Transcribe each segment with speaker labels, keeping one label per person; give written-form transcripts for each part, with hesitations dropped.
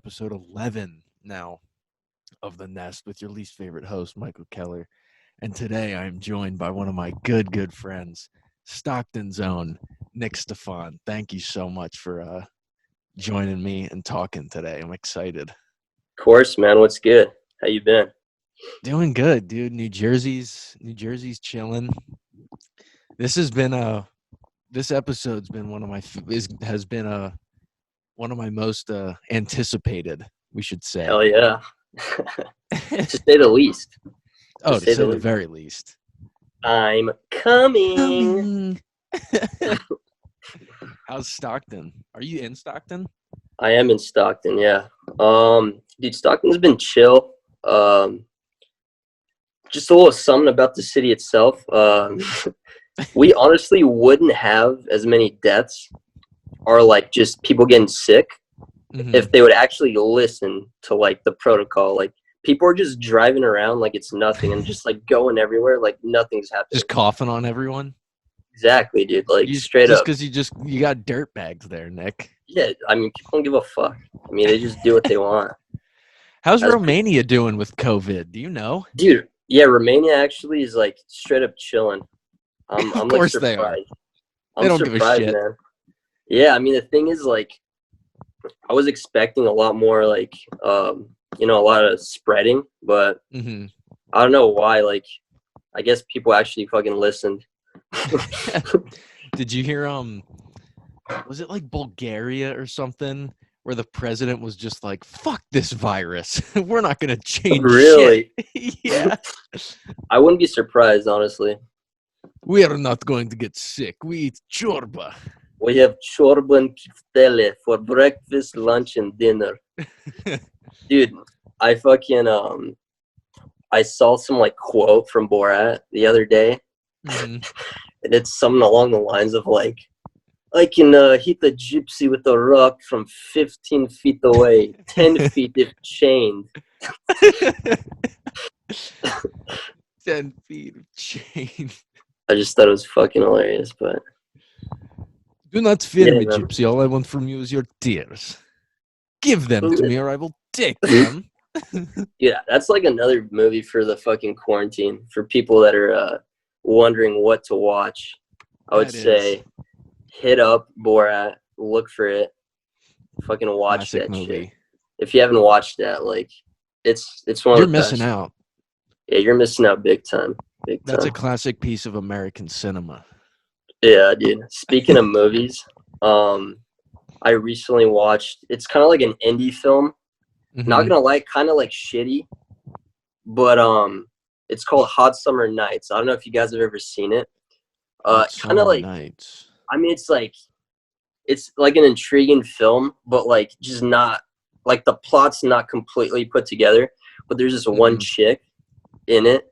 Speaker 1: episode 11 now of The Nest with your least favorite host, Michael Keller. And today I am joined by one of my good friends, Stockton's own Nick Stefan. Thank you so much for joining me and talking today. I'm excited.
Speaker 2: Of course, man. What's good? How you been?
Speaker 1: Doing good, dude. New Jersey's chilling. This episode's been one of my most anticipated, we should say.
Speaker 2: Hell yeah. To say the least.
Speaker 1: To say the very least.
Speaker 2: I'm coming.
Speaker 1: How's Stockton? Are you in Stockton?
Speaker 2: I am in Stockton, yeah. Dude, Stockton's been chill. Just a little something about the city itself. We honestly wouldn't have as many deaths or like just people getting sick if they would actually listen to like the protocol. Like people are just driving around like it's nothing and just like going everywhere like nothing's happening.
Speaker 1: Just coughing on everyone.
Speaker 2: Exactly, dude. Like straight
Speaker 1: up.
Speaker 2: Just
Speaker 1: because you got dirt bags there, Nick.
Speaker 2: Yeah, I mean, people don't give a fuck. I mean, they just do what they want.
Speaker 1: How's Romania doing with COVID? Do you know?
Speaker 2: Dude, yeah, Romania actually is like straight up chilling.
Speaker 1: Of course
Speaker 2: like,
Speaker 1: they are.
Speaker 2: I'm
Speaker 1: they don't give a shit,
Speaker 2: man. Yeah, I mean, the thing is, like, I was expecting a lot more, like, a lot of spreading, but I don't know why. Like, I guess people actually fucking listened.
Speaker 1: Did you hear? Was it like Bulgaria or something, where the president was just like, "Fuck this virus, we're not gonna change."
Speaker 2: Really?
Speaker 1: Shit. Yeah.
Speaker 2: I wouldn't be surprised, honestly.
Speaker 1: We are not going to get sick. We eat Ciorba.
Speaker 2: We have Ciorba and ChickfilA for breakfast, lunch, and dinner. Dude, I fucking I saw some like quote from Borat the other day, and it's something along the lines of like, I can hit a gypsy with a rock from 15 feet away, 10 feet if chained.
Speaker 1: 10 feet of chain.
Speaker 2: I just thought it was fucking hilarious, but...
Speaker 1: Do not fear me, man. Gypsy. All I want from you is your tears. Give them to me or I will take them.
Speaker 2: Yeah, that's like another movie for the fucking quarantine. For people that are wondering what to watch, I would say hit up Borat, look for it, fucking watch
Speaker 1: Classic
Speaker 2: that
Speaker 1: movie.
Speaker 2: shit. If you haven't watched that, like, it's one
Speaker 1: You're
Speaker 2: of the best.
Speaker 1: missing out.
Speaker 2: Yeah, you're missing out big time.
Speaker 1: That's a classic piece of American cinema.
Speaker 2: Yeah, dude. Speaking of movies, I recently watched, it's kind of like an indie film. Not gonna lie, kind of like shitty, but it's called Hot Summer Nights. I don't know if you guys have ever seen it. Kind of like
Speaker 1: Nights.
Speaker 2: I mean, it's like an intriguing film, but like just not like the plot's not completely put together. But there's this one chick in it.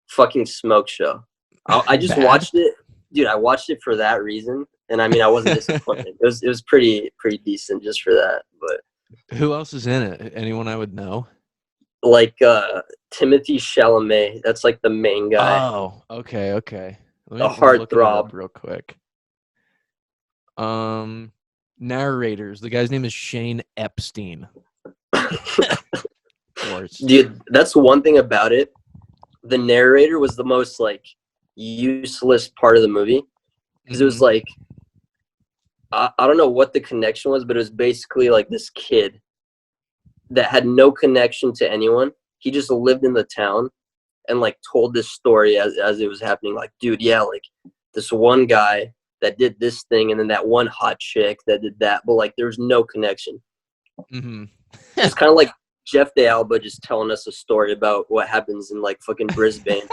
Speaker 2: Fucking smoke show. I just watched it, dude. I watched it for that reason, and I mean, I wasn't disappointed. It was pretty decent just for that. But
Speaker 1: who else is in it? Anyone I would know?
Speaker 2: Like Timothy Chalamet. That's like the main guy.
Speaker 1: Oh, okay.
Speaker 2: A heartthrob.
Speaker 1: Real quick. Narrators. The guy's name is Shane Epstein. Of course.
Speaker 2: Dude, that's one thing about it. The narrator was the most like useless part of the movie because it was like I don't know what the connection was, but it was basically like this kid that had no connection to anyone. He just lived in the town and like told this story as it was happening. Like, dude, yeah, like this one guy that did this thing and then that one hot chick that did that, but like there was no connection. It's kind of like Jeff De Alba just telling us a story about what happens in like fucking Brisbane.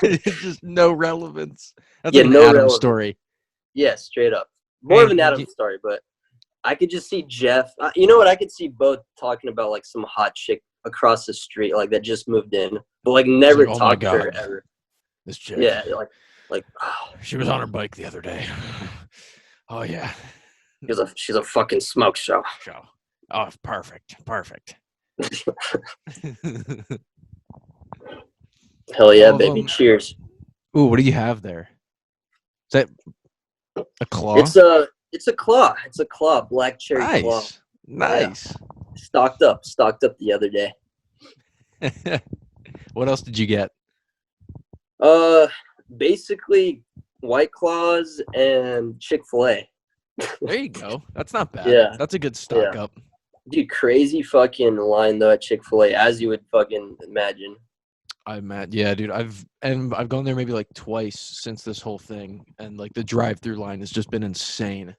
Speaker 1: It's just no relevance. That's
Speaker 2: yeah,
Speaker 1: like an
Speaker 2: no
Speaker 1: Adam
Speaker 2: relevance.
Speaker 1: story.
Speaker 2: Yeah, straight up. More of an Adam story, but I could just see Jeff. You know what? I could see both talking about like some hot chick across the street, like that just moved in, but like never
Speaker 1: like,
Speaker 2: talked to her ever.
Speaker 1: This chick.
Speaker 2: Yeah, like
Speaker 1: she was on her bike the other day. Oh yeah.
Speaker 2: She's a fucking smoke show.
Speaker 1: Oh, perfect.
Speaker 2: Hell yeah, baby! Cheers.
Speaker 1: Ooh, what do you have there? Is that a claw?
Speaker 2: It's a claw. It's a claw. Black cherry claw.
Speaker 1: Nice.
Speaker 2: Yeah. Stocked up the other day.
Speaker 1: What else did you get?
Speaker 2: Basically White Claws and ChickfilA.
Speaker 1: There you go. That's not bad.
Speaker 2: Yeah.
Speaker 1: That's a good stock up.
Speaker 2: Dude, crazy fucking line though at ChickfilA, as you would fucking imagine.
Speaker 1: Yeah, dude. I've gone there maybe like twice since this whole thing, and like the drive-through line has just been insane.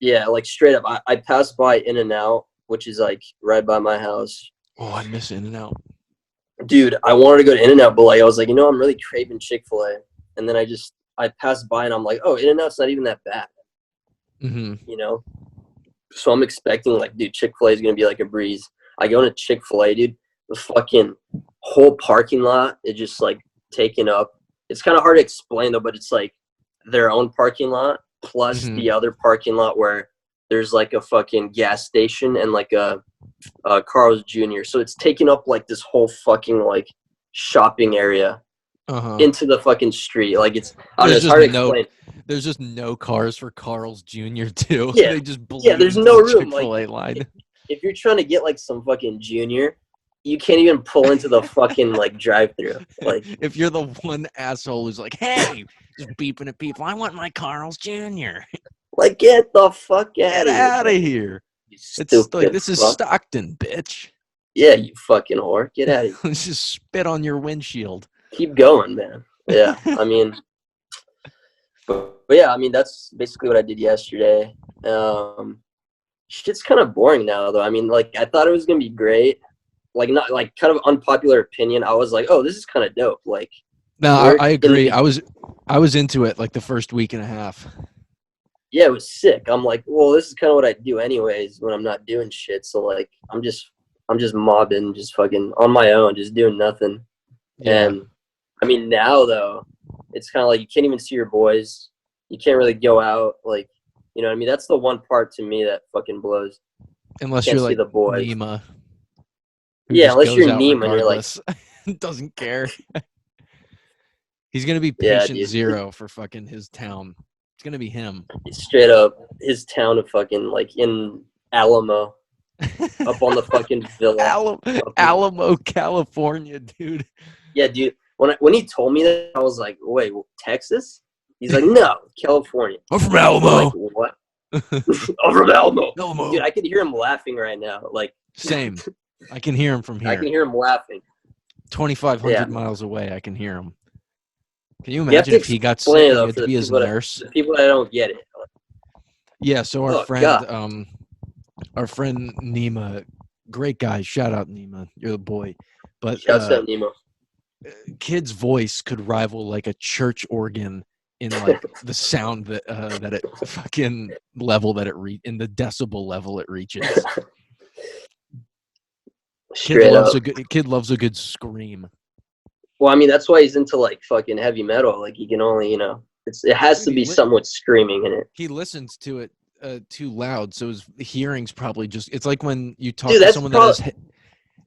Speaker 2: Yeah, like straight up. I passed by In-N-Out, which is like right by my house.
Speaker 1: Oh, I miss In-N-Out.
Speaker 2: Dude, I wanted to go to In-N-Out, but like I was like, I'm really craving Chick-fil-A. And then I passed by and I'm like, oh, In-N-Out's not even that bad.
Speaker 1: Mm-hmm.
Speaker 2: So I'm expecting like, dude, Chick-fil-A is gonna be like a breeze. I go into Chick-fil-A, dude. The fucking whole parking lot is just like taken up. It's kind of hard to explain though, but it's like their own parking lot plus the other parking lot where there's like a fucking gas station and like a Carl's Jr. So it's taking up like this whole fucking like shopping area into the fucking street. Like it's hard to explain.
Speaker 1: There's just no cars for Carl's Jr. too.
Speaker 2: Yeah,
Speaker 1: they just bleed
Speaker 2: there's
Speaker 1: into
Speaker 2: no
Speaker 1: the
Speaker 2: room.
Speaker 1: Chick-fil-A
Speaker 2: Like,
Speaker 1: line.
Speaker 2: If you're trying to get like some fucking Junior, you can't even pull into the fucking like drive-through. Like
Speaker 1: if you're the one asshole who's like, hey, just beeping at people, I want my Carl's Jr.
Speaker 2: Like get the fuck
Speaker 1: out of here. It's like this is Stockton, bitch.
Speaker 2: Yeah, you fucking whore. Get out of here.
Speaker 1: Let's just spit on your windshield.
Speaker 2: Keep going, man. Yeah, I mean, but yeah, I mean that's basically what I did yesterday. Shit's kind of boring now, though. I mean, like I thought it was gonna be great. Like not like kind of unpopular opinion. I was like, oh, this is kind of dope. Like,
Speaker 1: no, I agree. I was into it like the first week and a half.
Speaker 2: Yeah, it was sick. I'm like, well, this is kind of what I do anyways when I'm not doing shit. So like, I'm just mobbing, just fucking on my own, just doing nothing. Yeah. And I mean, now though, it's kind of like you can't even see your boys. You can't really go out. Like, you know what I mean? That's the one part to me that fucking blows.
Speaker 1: Unless you're like the boys. Nima.
Speaker 2: Yeah, unless you're Nima and you're like
Speaker 1: doesn't care. He's gonna be patient zero for fucking his town. It's gonna be him.
Speaker 2: Straight up, his town of fucking like in Alamo, up on the fucking villa.
Speaker 1: Alamo, California, dude.
Speaker 2: Yeah, dude. When he told me that, I was like, wait, Texas? He's like, no, California.
Speaker 1: I'm from Alamo.
Speaker 2: I'm like, what? I'm from Alamo. Dude, I could hear him laughing right now. Like
Speaker 1: same. I can hear him from here.
Speaker 2: I can hear him laughing.
Speaker 1: 2,500 miles away, I can hear him. Can you imagine if he got sick and had to be his nurse?
Speaker 2: The people that don't get it.
Speaker 1: Yeah, so our friend Nima, great guy. Shout out Nima, you're the boy. But
Speaker 2: shout out Nima.
Speaker 1: Kid's voice could rival like a church organ in like the sound that it fucking level that it in the decibel level it reaches. Kid loves a good scream.
Speaker 2: Well, I mean, that's why he's into like fucking heavy metal. Like he can only, it has to be somewhat screaming in it.
Speaker 1: He listens to it too loud, so his hearing's probably just. It's like when you talk to someone that has.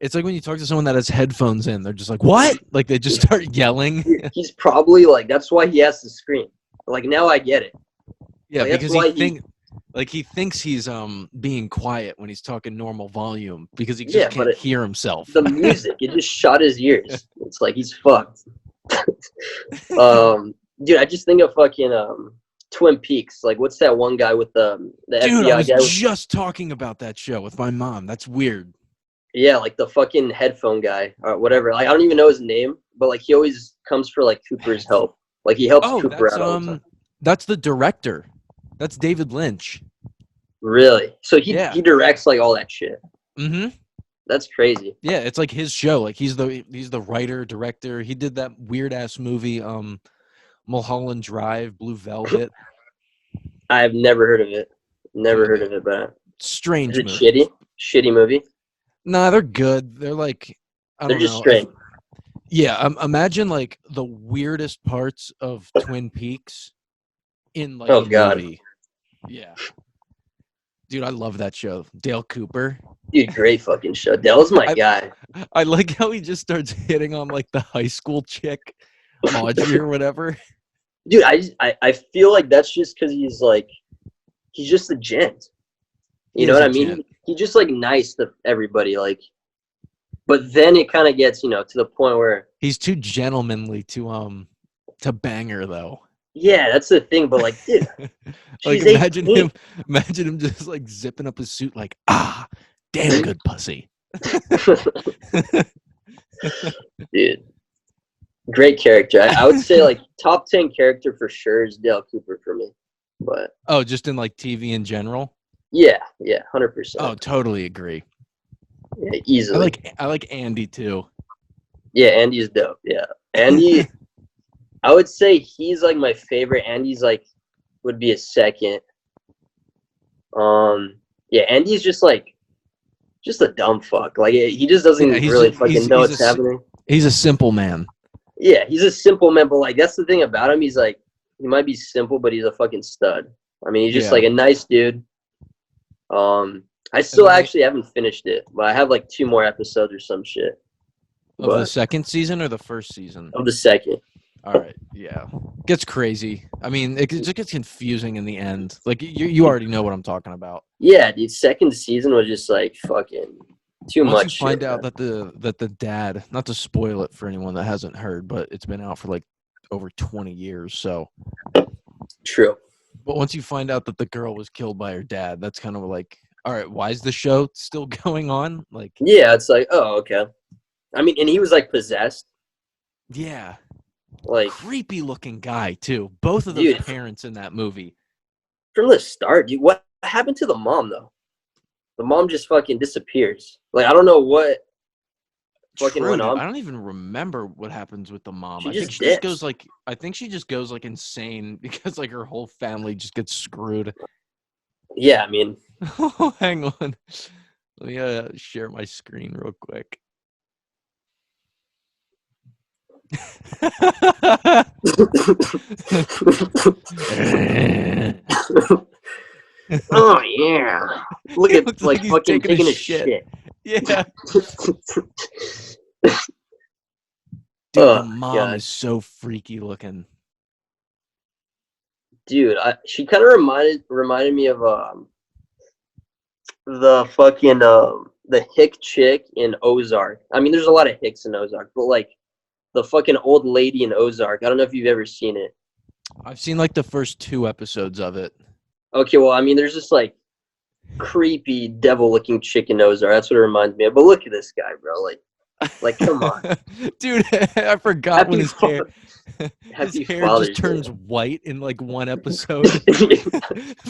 Speaker 1: It's like when you talk to someone that has headphones in. They're just like, "What?" Like they just start yelling.
Speaker 2: He's probably like, that's why he has to scream. Like now I get it.
Speaker 1: Yeah, like, because he thinks he's being quiet when he's talking normal volume because he just can't hear himself.
Speaker 2: The music, it just shot his ears. It's like he's fucked. Dude, I just think of fucking Twin Peaks. Like, what's that one guy with the
Speaker 1: Dude,
Speaker 2: FBI
Speaker 1: I was
Speaker 2: guy?
Speaker 1: just talking about that show with my mom. That's weird.
Speaker 2: Yeah, like the fucking headphone guy or whatever. Like I don't even know his name, but like he always comes for like Cooper's help. Like he helps Cooper out all the time.
Speaker 1: That's the director. That's David Lynch.
Speaker 2: Really? So he directs like all that shit.
Speaker 1: Mm-hmm.
Speaker 2: That's crazy.
Speaker 1: Yeah, it's like his show. Like he's the writer, director. He did that weird ass movie, Mulholland Drive, Blue Velvet.
Speaker 2: I've never heard of it. Never heard of it, but
Speaker 1: strange.
Speaker 2: Is it movie. Shitty movie?
Speaker 1: Nah, they're good. They're like
Speaker 2: they're just strange.
Speaker 1: Yeah, imagine like the weirdest parts of Twin Peaks in like a movie. Yeah. Dude, I love that show. Dale Cooper.
Speaker 2: Dude, great fucking show. Dale's my guy.
Speaker 1: I like how he just starts hitting on like the high school chick, Audrey or whatever.
Speaker 2: Dude, I feel like that's just because he's like he's just a gent.
Speaker 1: He
Speaker 2: You know
Speaker 1: is
Speaker 2: what
Speaker 1: a
Speaker 2: I mean?
Speaker 1: gent.
Speaker 2: He's just like nice to everybody, like. But then it kind of gets, to the point where
Speaker 1: He's too gentlemanly to bang her though.
Speaker 2: yeah, that's the thing. But like, dude,
Speaker 1: Like
Speaker 2: she's
Speaker 1: imagine
Speaker 2: 18.
Speaker 1: him just like zipping up his suit like, damn good pussy.
Speaker 2: Dude, great character. I would say like top 10 character for sure is Dale Cooper for me. But
Speaker 1: Oh, just in like TV in general?
Speaker 2: yeah, 100%.
Speaker 1: Oh, totally agree.
Speaker 2: Yeah, easily.
Speaker 1: I like Andy too.
Speaker 2: Yeah, Andy's dope. Yeah, Andy. I would say he's like my favorite. Andy's like would be a second. Yeah, Andy's just a dumb fuck. Like he just doesn't really fucking know what's happening.
Speaker 1: He's a simple man.
Speaker 2: Yeah, he's a simple man, but like that's the thing about him. He's like he might be simple, but he's a fucking stud. I mean, he's just like a nice dude. I still actually haven't finished it, but I have like 2 more episodes or some shit.
Speaker 1: Of the second season or the first season?
Speaker 2: Of the second.
Speaker 1: All right, yeah. Gets crazy. I mean, it just gets confusing in the end. Like, you already know what I'm talking about.
Speaker 2: Yeah, dude, second season was just like fucking too much.
Speaker 1: Once you find out that the dad, not to spoil it for anyone that hasn't heard, but it's been out for like over 20 years, so.
Speaker 2: True.
Speaker 1: But once you find out that the girl was killed by her dad, that's kind of like, all right, why is the show still going on? Like,
Speaker 2: yeah, it's like, oh, okay. I mean, and he was like possessed.
Speaker 1: Yeah.
Speaker 2: Like
Speaker 1: creepy looking guy too. Both of those parents in that movie.
Speaker 2: From the start, dude. What happened to the mom though? The mom just fucking disappears. Like I don't know what fucking went on.
Speaker 1: I don't even remember what happens with the mom.
Speaker 2: I think she just
Speaker 1: goes like insane because like her whole family just gets screwed.
Speaker 2: Yeah, I mean.
Speaker 1: Oh, hang on. Let me share my screen real quick.
Speaker 2: Oh yeah! Look at like fucking taking a shit.
Speaker 1: Yeah. Dude, the mom is so freaky looking.
Speaker 2: Dude, she kind of reminded me of the fucking the hick chick in Ozark. I mean, there's a lot of hicks in Ozark, but like the fucking old lady in Ozark. I don't know if you've ever seen it.
Speaker 1: I've seen like the first 2 episodes of it.
Speaker 2: Okay, well, I mean, there's this like creepy devil-looking chick in Ozark. That's what it reminds me of. But look at this guy, bro. Like, come on,
Speaker 1: dude. I forgot when his hair just turns white in like 1 episode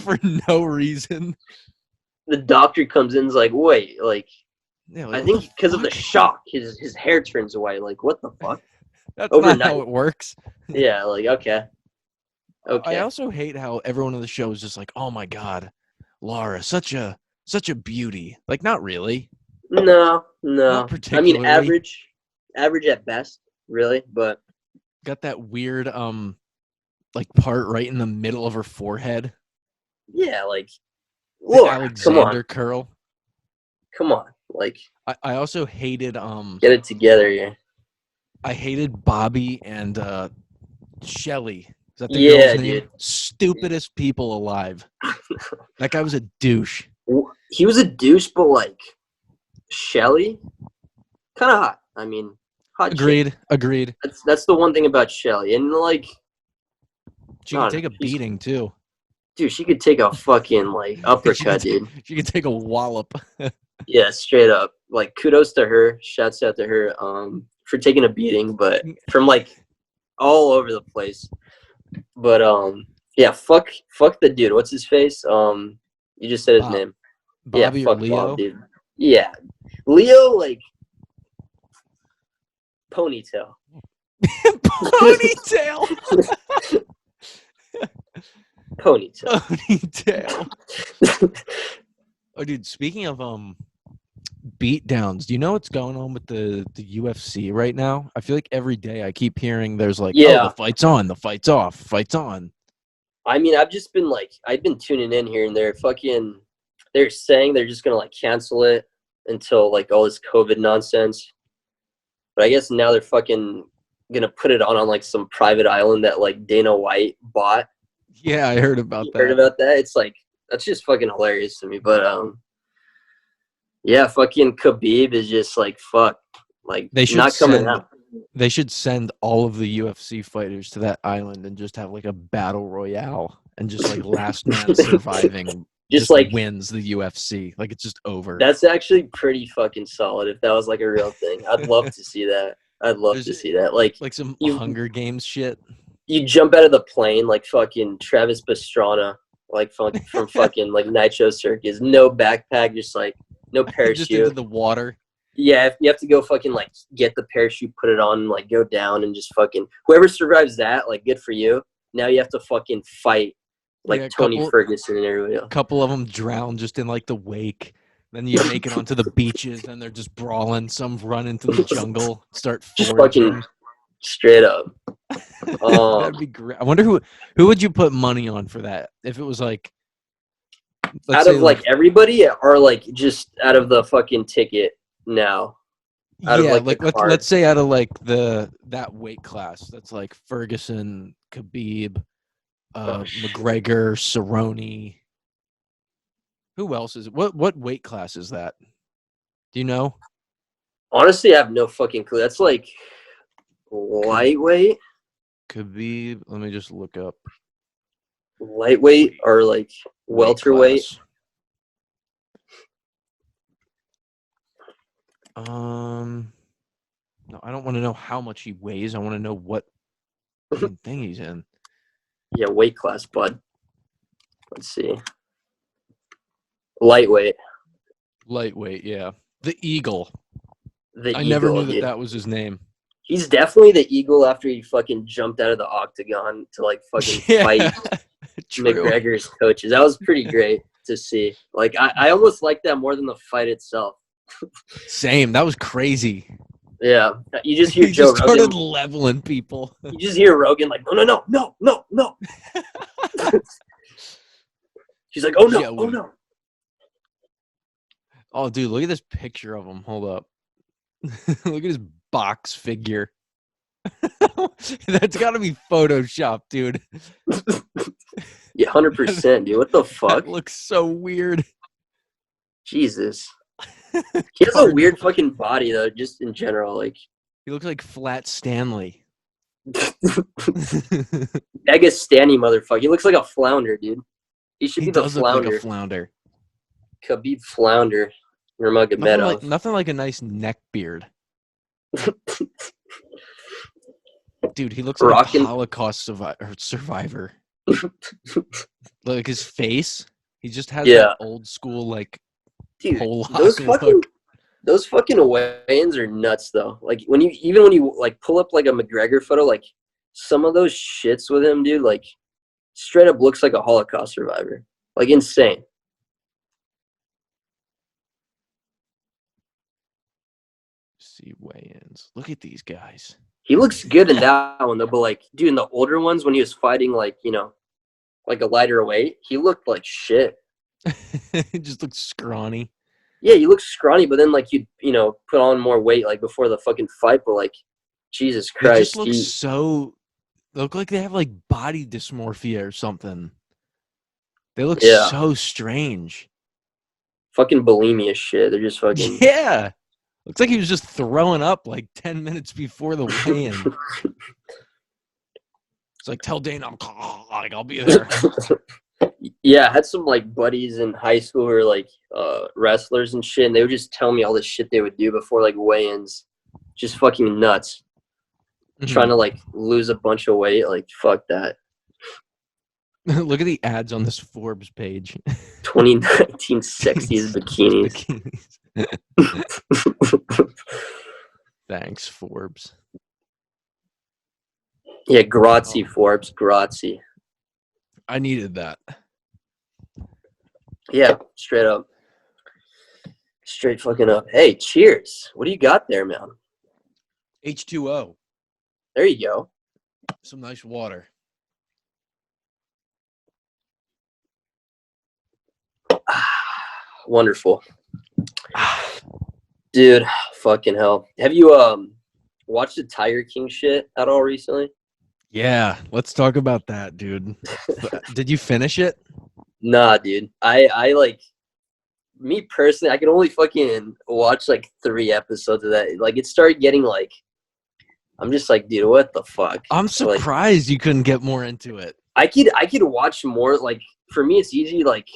Speaker 1: for no reason.
Speaker 2: The doctor comes in and is like, wait, like,
Speaker 1: yeah,
Speaker 2: I think because of the shock, his hair turns white. Like, what the fuck?
Speaker 1: That's overnight. Not how it works.
Speaker 2: Yeah, like, okay.
Speaker 1: I also hate how everyone on the show is just like, oh my god, Laura, such a beauty. Like, not really.
Speaker 2: No.
Speaker 1: Not particularly.
Speaker 2: I mean, average at best, really. But
Speaker 1: got that weird like part right in the middle of her forehead.
Speaker 2: Yeah, like Laura,
Speaker 1: Alexander curl.
Speaker 2: Come on, like.
Speaker 1: I also hated
Speaker 2: Get it together here.
Speaker 1: I hated Bobby and Shelly. Is that the girl's name?
Speaker 2: Dude.
Speaker 1: Stupidest people alive. That guy was a douche.
Speaker 2: He was a douche, but like Shelly, kind of hot. I mean, hot.
Speaker 1: Agreed.
Speaker 2: That's the one thing about Shelly, and like
Speaker 1: she can take a beating too.
Speaker 2: Dude, she could take a fucking like uppercut, dude.
Speaker 1: She could take a wallop.
Speaker 2: Yeah, straight up. Like, kudos to her. Shouts out to her for taking a beating, but from like all over the place. But yeah, fuck the dude. What's his face? You just said his name.
Speaker 1: Bobby,
Speaker 2: yeah, fuck
Speaker 1: or Leo?
Speaker 2: Bob, dude. Yeah, Leo, like ponytail.
Speaker 1: Ponytail. Oh, dude. Speaking of beatdowns, do you know what's going on with the UFC right now? I feel like every day I keep hearing there's like, oh, the fight's on, the fight's off, fight's on.
Speaker 2: I mean, I've been tuning in here and there. They're saying they're just gonna like cancel it until like all this COVID nonsense. But I guess now they're fucking gonna put it on like some private island that like Dana White bought.
Speaker 1: Yeah, I heard about that.
Speaker 2: Heard about that? It's like That's just fucking hilarious to me. But yeah, fucking Khabib is just like fuck, like
Speaker 1: They should
Speaker 2: not coming
Speaker 1: send
Speaker 2: out.
Speaker 1: they should send all of the UFC fighters to that island and just have like a battle royale and just like last man surviving
Speaker 2: Just
Speaker 1: just
Speaker 2: like
Speaker 1: wins the UFC. Like it's just over.
Speaker 2: that's actually pretty fucking solid. If that was like a real thing, I'd love to see that. I'd love
Speaker 1: There's
Speaker 2: to see that. Like
Speaker 1: like some
Speaker 2: you,
Speaker 1: Hunger Games shit.
Speaker 2: you jump out of the plane like fucking Travis Pastrana, like from fucking like Nitro Circus, no backpack, just like no parachute.
Speaker 1: Just into the water.
Speaker 2: Yeah, if you have to go fucking like get the parachute, put it on, like go down and just fucking whoever survives that, like good for you. Now you have to fucking fight like
Speaker 1: Yeah,
Speaker 2: Tony Ferguson and everybody else.
Speaker 1: A couple of them drown just in like the wake. Then you make it onto the beaches and they're just brawling. Some run into the jungle, start
Speaker 2: Just
Speaker 1: foraging.
Speaker 2: fucking straight up.
Speaker 1: That'd be great. I wonder who would you put money on for that? If it was like
Speaker 2: out of like everybody or like just out of the fucking ticket now.
Speaker 1: Out of like let's say out of like that weight class. That's like Ferguson, Khabib, McGregor, Cerrone. Who else is it? What weight class is that? Do you know?
Speaker 2: Honestly, I have no fucking clue. That's like lightweight.
Speaker 1: Khabib. Let me just look up.
Speaker 2: Lightweight or like welterweight.
Speaker 1: No, I don't want to know how much he weighs. I want to know what thing he's in.
Speaker 2: Yeah, weight class, bud. Let's see. Lightweight,
Speaker 1: yeah. The Eagle.
Speaker 2: I
Speaker 1: never knew that was his name.
Speaker 2: He's definitely the Eagle after he fucking jumped out of the octagon to like fucking fight McGregor's coaches. That was pretty great to see. Like I almost like that more than the fight itself.
Speaker 1: Same. That was crazy.
Speaker 2: Yeah, you just hear Joe
Speaker 1: Rogan started leveling people.
Speaker 2: You just hear Rogan like, no. She's like, oh no.
Speaker 1: Oh, dude, look at this picture of him. Hold up. Look at his box figure. That's got to be Photoshopped, dude.
Speaker 2: Yeah, 100%, dude. What the fuck?
Speaker 1: That looks so weird.
Speaker 2: Jesus. He has a weird fucking body, though, just in general. Like
Speaker 1: he looks like Flat Stanley.
Speaker 2: Mega Stanny motherfucker. He looks like a flounder, dude. He should be the flounder.
Speaker 1: Look like a flounder.
Speaker 2: Khabib Flounder. Nurmagomedov.
Speaker 1: Nothing like a nice neck beard. Dude, he looks like a Holocaust survivor. Like his face, he just has that old school like.
Speaker 2: Dude, those fucking weigh-ins are nuts though. Like when you like pull up like a McGregor photo, like some of those shits with him, dude, like straight up looks like a Holocaust survivor. Like insane.
Speaker 1: See weigh-ins. Look at these guys.
Speaker 2: He looks good in that one though, but like dude, in the older ones when he was fighting like, like a lighter weight, he looked like shit.
Speaker 1: He just looks scrawny.
Speaker 2: Yeah, you look scrawny, but then like you put on more weight like before the fucking fight, but like Jesus Christ.
Speaker 1: They just look like they have like body dysmorphia or something. They look so strange. Fucking
Speaker 2: bulimia shit. They're just fucking
Speaker 1: yeah. Looks like he was just throwing up like 10 minutes before the weigh-in. It's like, tell Dana I'll be there.
Speaker 2: Yeah, I had some like buddies in high school who were like wrestlers and shit, and they would just tell me all the shit they would do before like weigh-ins. Just fucking nuts. Mm-hmm. Trying to like lose a bunch of weight, like fuck that.
Speaker 1: Look at the ads on this Forbes page.
Speaker 2: 2019 sexiest bikinis.
Speaker 1: Thanks, Forbes.
Speaker 2: Yeah, grazie, Forbes. Grazie.
Speaker 1: I needed that.
Speaker 2: Yeah, straight up. Straight fucking up. Hey, cheers. What do you got there, man?
Speaker 1: H2O.
Speaker 2: There you go.
Speaker 1: Some nice water.
Speaker 2: Wonderful. Dude, fucking hell. Have you watched the Tiger King shit at all recently?
Speaker 1: Yeah, let's talk about that, dude. Did you finish it?
Speaker 2: Nah, dude. I like me personally. I can only fucking watch like 3 episodes of that. Like it started getting like. I'm just like, dude, what the fuck?
Speaker 1: I'm
Speaker 2: Like,
Speaker 1: surprised you couldn't get more into it.
Speaker 2: I could watch more. Like for me, it's easy. Like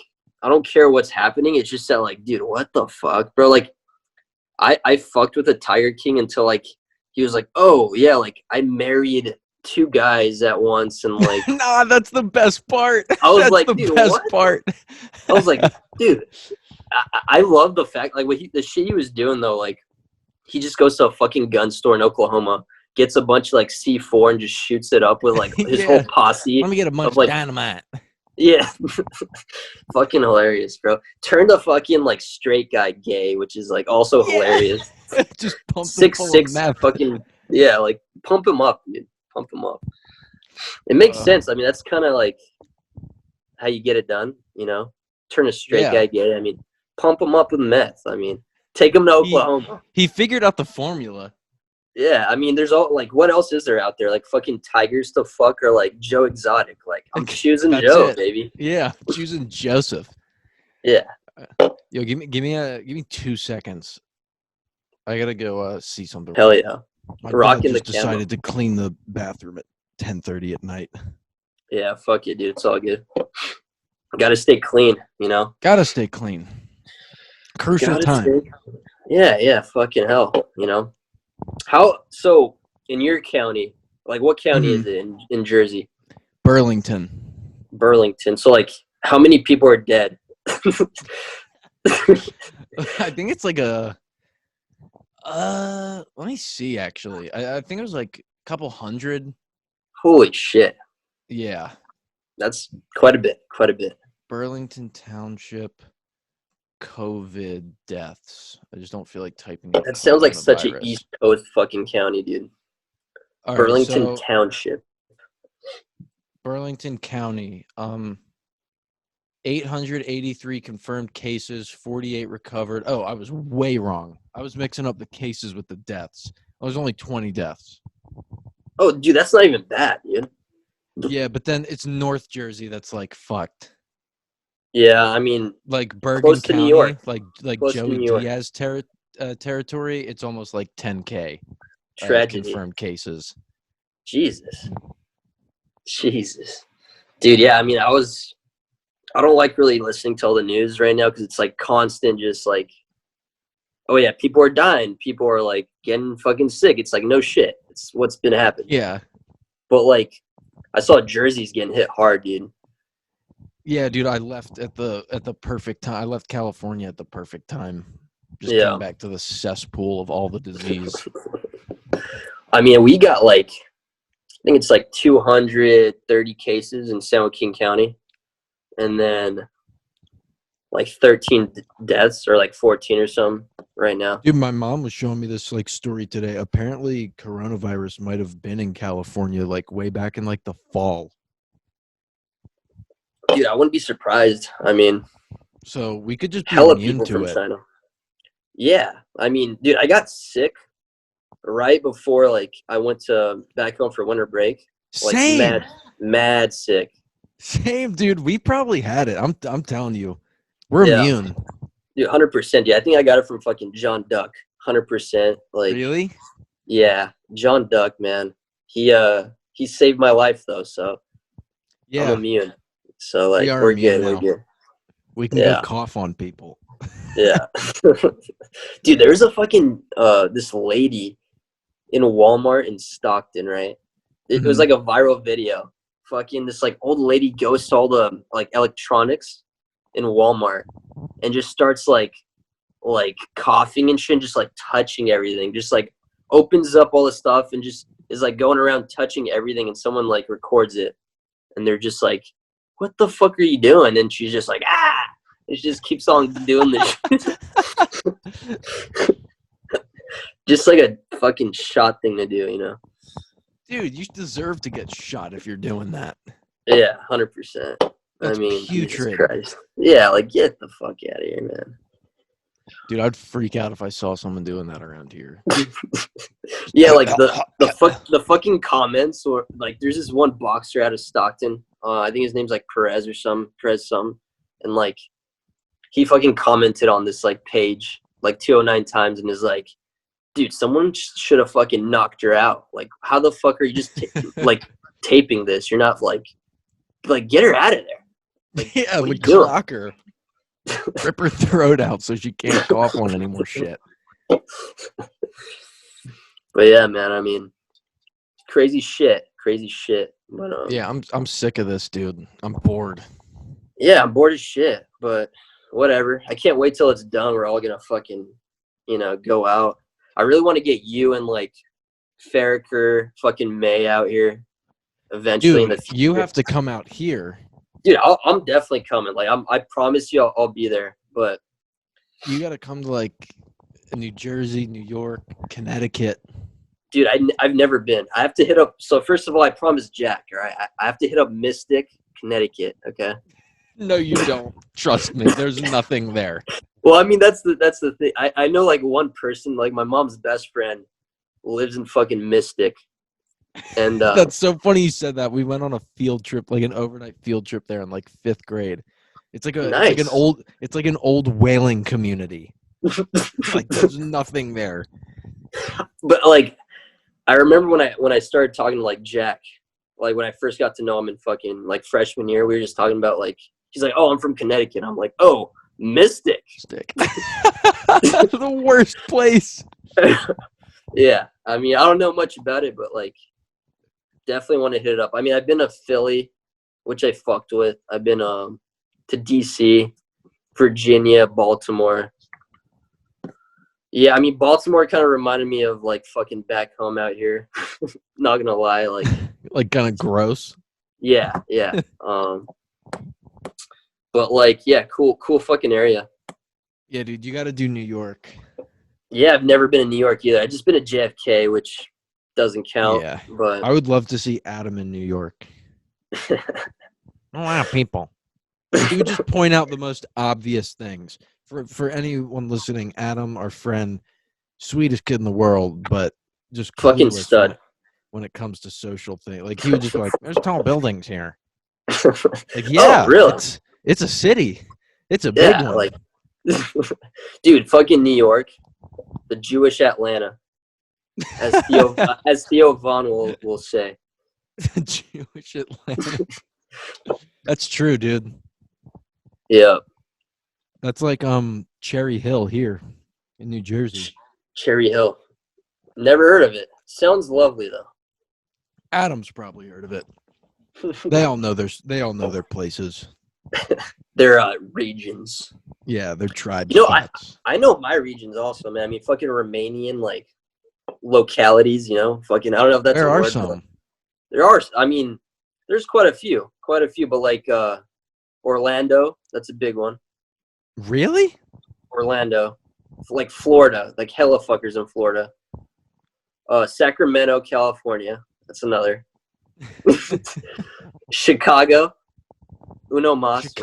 Speaker 2: I don't care what's happening. It's just that like, dude, what the fuck, bro? Like I fucked with a Tiger King until like he was like, oh yeah, like I married 2 guys at once, and like
Speaker 1: Nah, that's the best part.
Speaker 2: I was
Speaker 1: That's
Speaker 2: like,
Speaker 1: the
Speaker 2: dude,
Speaker 1: best
Speaker 2: what?
Speaker 1: part.
Speaker 2: I was like, dude, I love the fact like the shit he was doing though. Like he just goes to a fucking gun store in Oklahoma, gets a bunch of like C4 and just shoots it up with like his whole posse.
Speaker 1: Let me get a bunch
Speaker 2: of like
Speaker 1: dynamite.
Speaker 2: yeah, fucking hilarious, bro. Turned a fucking like straight guy gay, which is like also hilarious.
Speaker 1: Just pumped him full of
Speaker 2: 6'6"
Speaker 1: meth.
Speaker 2: fucking yeah, like pump him up, dude. Pump him up. It makes sense. I mean, that's kind of like how you get it done, you know. Turn a straight guy gay. I mean, pump him up with meth. I mean, take him to Oklahoma.
Speaker 1: He figured out the formula.
Speaker 2: Yeah, I mean, there's all like, what else is there out there? Like fucking tigers to fuck or like Joe Exotic? Like I'm choosing Joe, baby.
Speaker 1: Yeah, choosing Joseph.
Speaker 2: Yeah.
Speaker 1: Yo, give me 2 seconds. I gotta go see something.
Speaker 2: Hell yeah.
Speaker 1: My
Speaker 2: Rocking
Speaker 1: dad
Speaker 2: the
Speaker 1: just decided to clean the bathroom at 10:30 at night.
Speaker 2: Yeah, fuck it, dude. It's all good. Gotta stay clean, you know.
Speaker 1: Gotta stay clean. Crucial time.
Speaker 2: Yeah, fucking hell, you know. So in your county, like what county is it in Jersey?
Speaker 1: Burlington.
Speaker 2: So like how many people are dead?
Speaker 1: I think it's like a let me see actually. I think it was like a couple hundred.
Speaker 2: Holy shit.
Speaker 1: Yeah.
Speaker 2: That's quite a bit.
Speaker 1: Burlington Township COVID deaths. I just don't feel like typing.
Speaker 2: That sounds like such an East Coast fucking county, dude. All Burlington right, so Township.
Speaker 1: Burlington County. 883 confirmed cases, 48 recovered. Oh, I was way wrong. I was mixing up the cases with the deaths. I was only 20 deaths.
Speaker 2: Oh, dude, that's not even bad, dude.
Speaker 1: Yeah, but then it's North Jersey that's like fucked.
Speaker 2: Yeah, I mean,
Speaker 1: like Bergen County, New York. like
Speaker 2: close
Speaker 1: Joey Diaz territory, it's almost like 10K confirmed cases. Jesus.
Speaker 2: Dude, yeah, I mean, I don't like really listening to all the news right now because it's like constant just like, oh yeah, people are dying. People are like getting fucking sick. It's like, no shit. It's what's been happening.
Speaker 1: Yeah.
Speaker 2: But like, I saw Jersey's getting hit hard, dude.
Speaker 1: Yeah, dude, I left at the perfect time. I left California at the perfect time. Just came back to the cesspool of all the disease.
Speaker 2: I mean, we got like, I think it's like 230 cases in San Joaquin County. And then like 13 deaths or like 14 or something right now.
Speaker 1: Dude, my mom was showing me this like story today. Apparently coronavirus might have been in California like way back in like the fall.
Speaker 2: Dude, I wouldn't be surprised. I mean,
Speaker 1: so we could just be
Speaker 2: hella
Speaker 1: immune
Speaker 2: people
Speaker 1: to
Speaker 2: from
Speaker 1: it.
Speaker 2: China. Yeah. I mean, dude, I got sick right before like I went back home for winter break. Like
Speaker 1: Same.
Speaker 2: Mad sick.
Speaker 1: Same, dude. We probably had it. I'm telling you, we're immune.
Speaker 2: Dude, 100%. Yeah, I think I got it from fucking John Duck. 100%. Like,
Speaker 1: really?
Speaker 2: Yeah, John Duck, man. He saved my life though, so I'm immune. So like, we're good. Now. We're good.
Speaker 1: We can go cough on people.
Speaker 2: Yeah, dude. There's a fucking this lady in Walmart in Stockton, right? It was like a viral video. Fucking this like old lady goes to all the like electronics in Walmart and just starts like coughing and shit and just like touching everything, just like opens up all the stuff and just is like going around touching everything, and someone like records it and they're just like, what the fuck are you doing? And she's just like, it just keeps on doing this shit. Just like a fucking shot thing to do, you know.
Speaker 1: Dude, you deserve to get shot if you're doing that.
Speaker 2: Yeah, 100%.
Speaker 1: That's
Speaker 2: I mean,
Speaker 1: putrid.
Speaker 2: Jesus Christ. Yeah, like get the fuck out of here, man.
Speaker 1: Dude, I'd freak out if I saw someone doing that around here.
Speaker 2: Yeah, like the fucking comments, or like there's this one boxer out of Stockton. I think his name's like Perez or Perez some. and like he fucking commented on this like page like 209 times and is like, dude, someone should have fucking knocked her out. Like, how the fuck are you just like taping this? You're not like get her out of there. Like,
Speaker 1: yeah,
Speaker 2: what
Speaker 1: like
Speaker 2: you doing?
Speaker 1: clock her. Rip her throat out so she can't cough on any more shit.
Speaker 2: But yeah, man, I mean, crazy shit. But
Speaker 1: Yeah, I'm sick of this, dude. I'm bored.
Speaker 2: yeah, I'm bored as shit, but whatever. I can't wait till it's done. We're all gonna fucking, go out. I really want to get you and like Farraker, fucking May out here eventually in the
Speaker 1: Dude,
Speaker 2: future.
Speaker 1: you have to come out here.
Speaker 2: Dude, I'm definitely coming. Like, I promise you, I'll be there. But
Speaker 1: You got to come to like New Jersey, New York, Connecticut.
Speaker 2: dude, I've never been. I have to hit up. So first of all, I promised Jack. All right, I have to hit up Mystic, Connecticut. Okay.
Speaker 1: No, you don't. Trust me. There's nothing there.
Speaker 2: Well, I mean, that's the thing. I know like one person, like my mom's best friend, lives in fucking Mystic. And
Speaker 1: That's so funny you said that. We went on a field trip, like an overnight field trip there in like 5th grade. It's like
Speaker 2: nice.
Speaker 1: it's like an old whaling community. Like there's nothing there.
Speaker 2: But like, I remember when I started talking to like Jack, like when I first got to know him in fucking like freshman year, we were just talking about like, he's like, oh, I'm from Connecticut. I'm like, oh, Mystic.
Speaker 1: The worst place.
Speaker 2: Yeah, I mean, I don't know much about it, but like, definitely want to hit it up. I mean, I've been to Philly, which I fucked with. I've been to DC, Virginia, Baltimore. Yeah, I mean, Baltimore kind of reminded me of like fucking back home out here. Not gonna lie, like
Speaker 1: like kind of gross.
Speaker 2: Yeah. But like, yeah, cool fucking area.
Speaker 1: Yeah, dude, you got to do New York.
Speaker 2: Yeah, I've never been in New York either. I just been to JFK, which doesn't count.
Speaker 1: Yeah,
Speaker 2: but
Speaker 1: I would love to see Adam in New York. A lot of people. He would just point out the most obvious things. For anyone listening, Adam, our friend, sweetest kid in the world, but just
Speaker 2: fucking
Speaker 1: clueless
Speaker 2: stud
Speaker 1: when it comes to social things. Like he would just be like, "There's tall buildings here." Like,
Speaker 2: yeah, really?
Speaker 1: It's a city. It's a big one.
Speaker 2: Like, dude, fucking New York, the Jewish Atlanta, as Theo Vaughn will say.
Speaker 1: Jewish Atlanta. That's true, dude.
Speaker 2: Yeah.
Speaker 1: That's like Cherry Hill here in New Jersey.
Speaker 2: Cherry Hill. Never heard of it. Sounds lovely though.
Speaker 1: Adam's probably heard of it. They all know their places.
Speaker 2: Their regions.
Speaker 1: Yeah, their tribes.
Speaker 2: I know my regions also, man. I mean, fucking Romanian like localities. Fucking. I don't know if that's
Speaker 1: there
Speaker 2: a
Speaker 1: are
Speaker 2: word,
Speaker 1: some.
Speaker 2: There are. I mean, there's quite a few, but like Orlando, that's a big one.
Speaker 1: Really?
Speaker 2: Orlando, like Florida, like hella fuckers in Florida. Sacramento, California, that's another. Chicago, uno mas.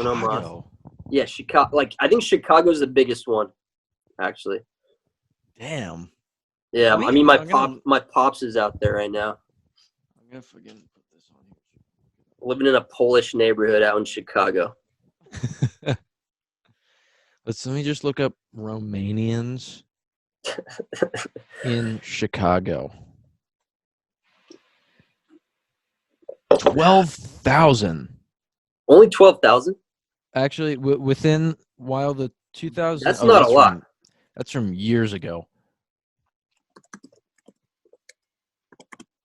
Speaker 2: Yeah, Chicago. Like I think Chicago's the biggest one, actually.
Speaker 1: Damn.
Speaker 2: Yeah, I mean my pops is out there right now.
Speaker 1: I'm gonna forget to put this on here.
Speaker 2: Living in a Polish neighborhood out in Chicago.
Speaker 1: Let me just look up Romanians in Chicago. 12,000.
Speaker 2: Only 12,000?
Speaker 1: Actually, within while the 2000.
Speaker 2: That's not a lot.
Speaker 1: That's from years ago.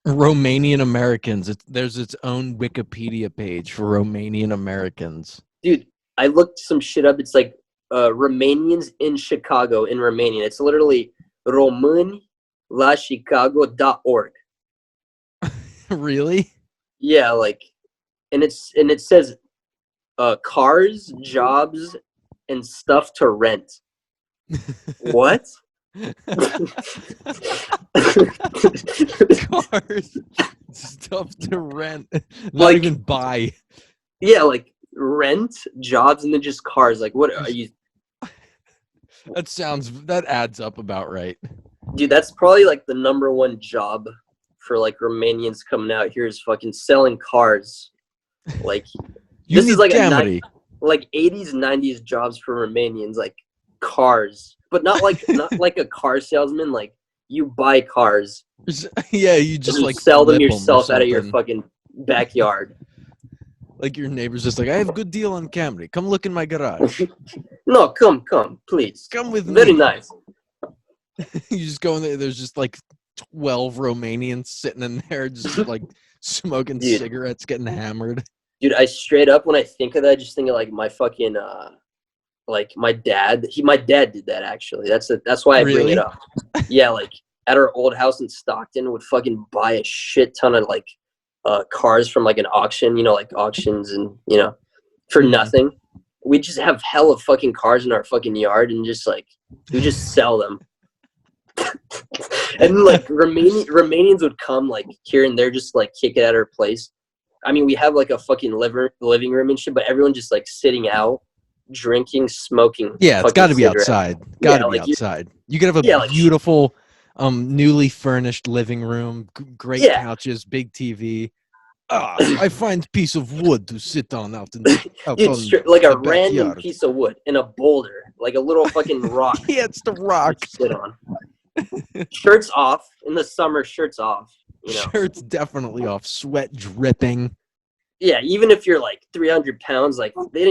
Speaker 1: Romanian Americans. There's its own Wikipedia page for Romanian Americans.
Speaker 2: Dude, I looked some shit up. It's like Romanians in Chicago in Romanian. It's literally romanilachicago.org.
Speaker 1: Really?
Speaker 2: Yeah, like, and it says cars, jobs, and stuff to rent. What?
Speaker 1: Cars, stuff to rent, not even buy.
Speaker 2: Yeah, like rent, jobs, and then just cars. Like, what are you?
Speaker 1: That adds up about right.
Speaker 2: Dude, that's probably like the number one job for like Romanians coming out here is fucking selling cars. Like,
Speaker 1: this is like
Speaker 2: like 80s, 90s jobs for Romanians, like cars, but not like a car salesman. Like you buy cars
Speaker 1: Yeah, you
Speaker 2: and
Speaker 1: just
Speaker 2: you
Speaker 1: like
Speaker 2: sell them
Speaker 1: flip 'em or
Speaker 2: yourself out of your
Speaker 1: something.
Speaker 2: fucking backyard.
Speaker 1: Like your neighbor's just like, I have a good deal on Camry. Come look in my garage.
Speaker 2: No, come, please.
Speaker 1: Come with
Speaker 2: Very
Speaker 1: me.
Speaker 2: nice.
Speaker 1: You just go in there. There's just like 12 Romanians sitting in there, just like smoking
Speaker 2: Dude.
Speaker 1: cigarettes, getting hammered.
Speaker 2: Dude, I straight up, when I think of that, I just think of like my fucking like my dad. My dad did that actually. That's why I bring it
Speaker 1: Really?
Speaker 2: up. Yeah, like at our old house in Stockton, would fucking buy a shit ton of like cars from like an auction, like auctions, and for nothing. We just have hella fucking cars in our fucking yard, and just like we just sell them. And like Romanians would come like here and there, just like kick it at our place. I mean, we have like a fucking living room and shit, but everyone just like sitting out, drinking, smoking.
Speaker 1: Yeah, it's got to be
Speaker 2: cigarettes.
Speaker 1: outside. Got to be
Speaker 2: like
Speaker 1: outside. You could have a beautiful, newly furnished living room, great couches, big TV. I find piece of wood to sit on out in the
Speaker 2: like a
Speaker 1: backyard.
Speaker 2: random piece of wood in a boulder, like a little fucking rock.
Speaker 1: Yeah, it's the rock.
Speaker 2: Sit on. Shirts off in the summer. Shirts off.
Speaker 1: Shirts definitely off. Sweat dripping.
Speaker 2: Yeah, even if you're like 300 pounds, like they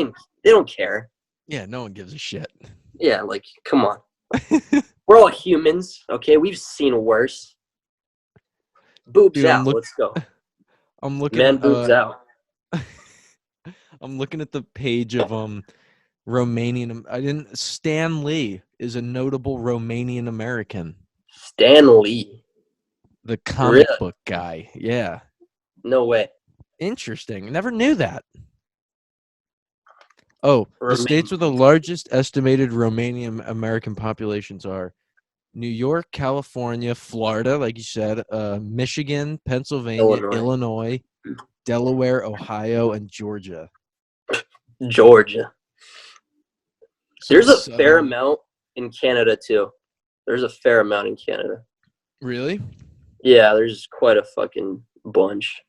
Speaker 2: don't care.
Speaker 1: Yeah, no one gives a shit.
Speaker 2: Yeah, like come on. We're all humans, okay? We've seen worse. Boobs out. Let's go.
Speaker 1: I'm looking.
Speaker 2: Man, boobs out.
Speaker 1: I'm looking at the page of Romanian. Stan Lee is a notable Romanian American. Stan
Speaker 2: Lee,
Speaker 1: the comic book guy. Yeah.
Speaker 2: No way.
Speaker 1: Interesting. Never knew that. Oh, the states with the largest estimated Romanian American populations are New York, California, Florida, like you said, Michigan, Pennsylvania, Illinois, Delaware, Ohio, and Georgia.
Speaker 2: There's a fair amount in Canada too. There's a fair amount in Canada.
Speaker 1: Really?
Speaker 2: Yeah, there's quite a fucking bunch.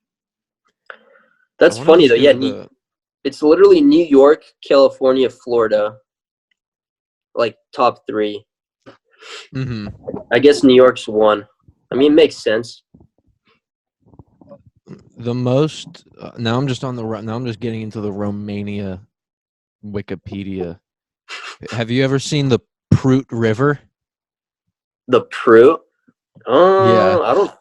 Speaker 2: That's funny though. Yeah, it's literally New York, California, Florida, like top 3.
Speaker 1: Mm-hmm.
Speaker 2: I guess New York's 1. I mean, it makes sense.
Speaker 1: The most now I'm just getting into the Romania Wikipedia. Have you ever seen the Prut River?
Speaker 2: The Prut?
Speaker 1: Yeah.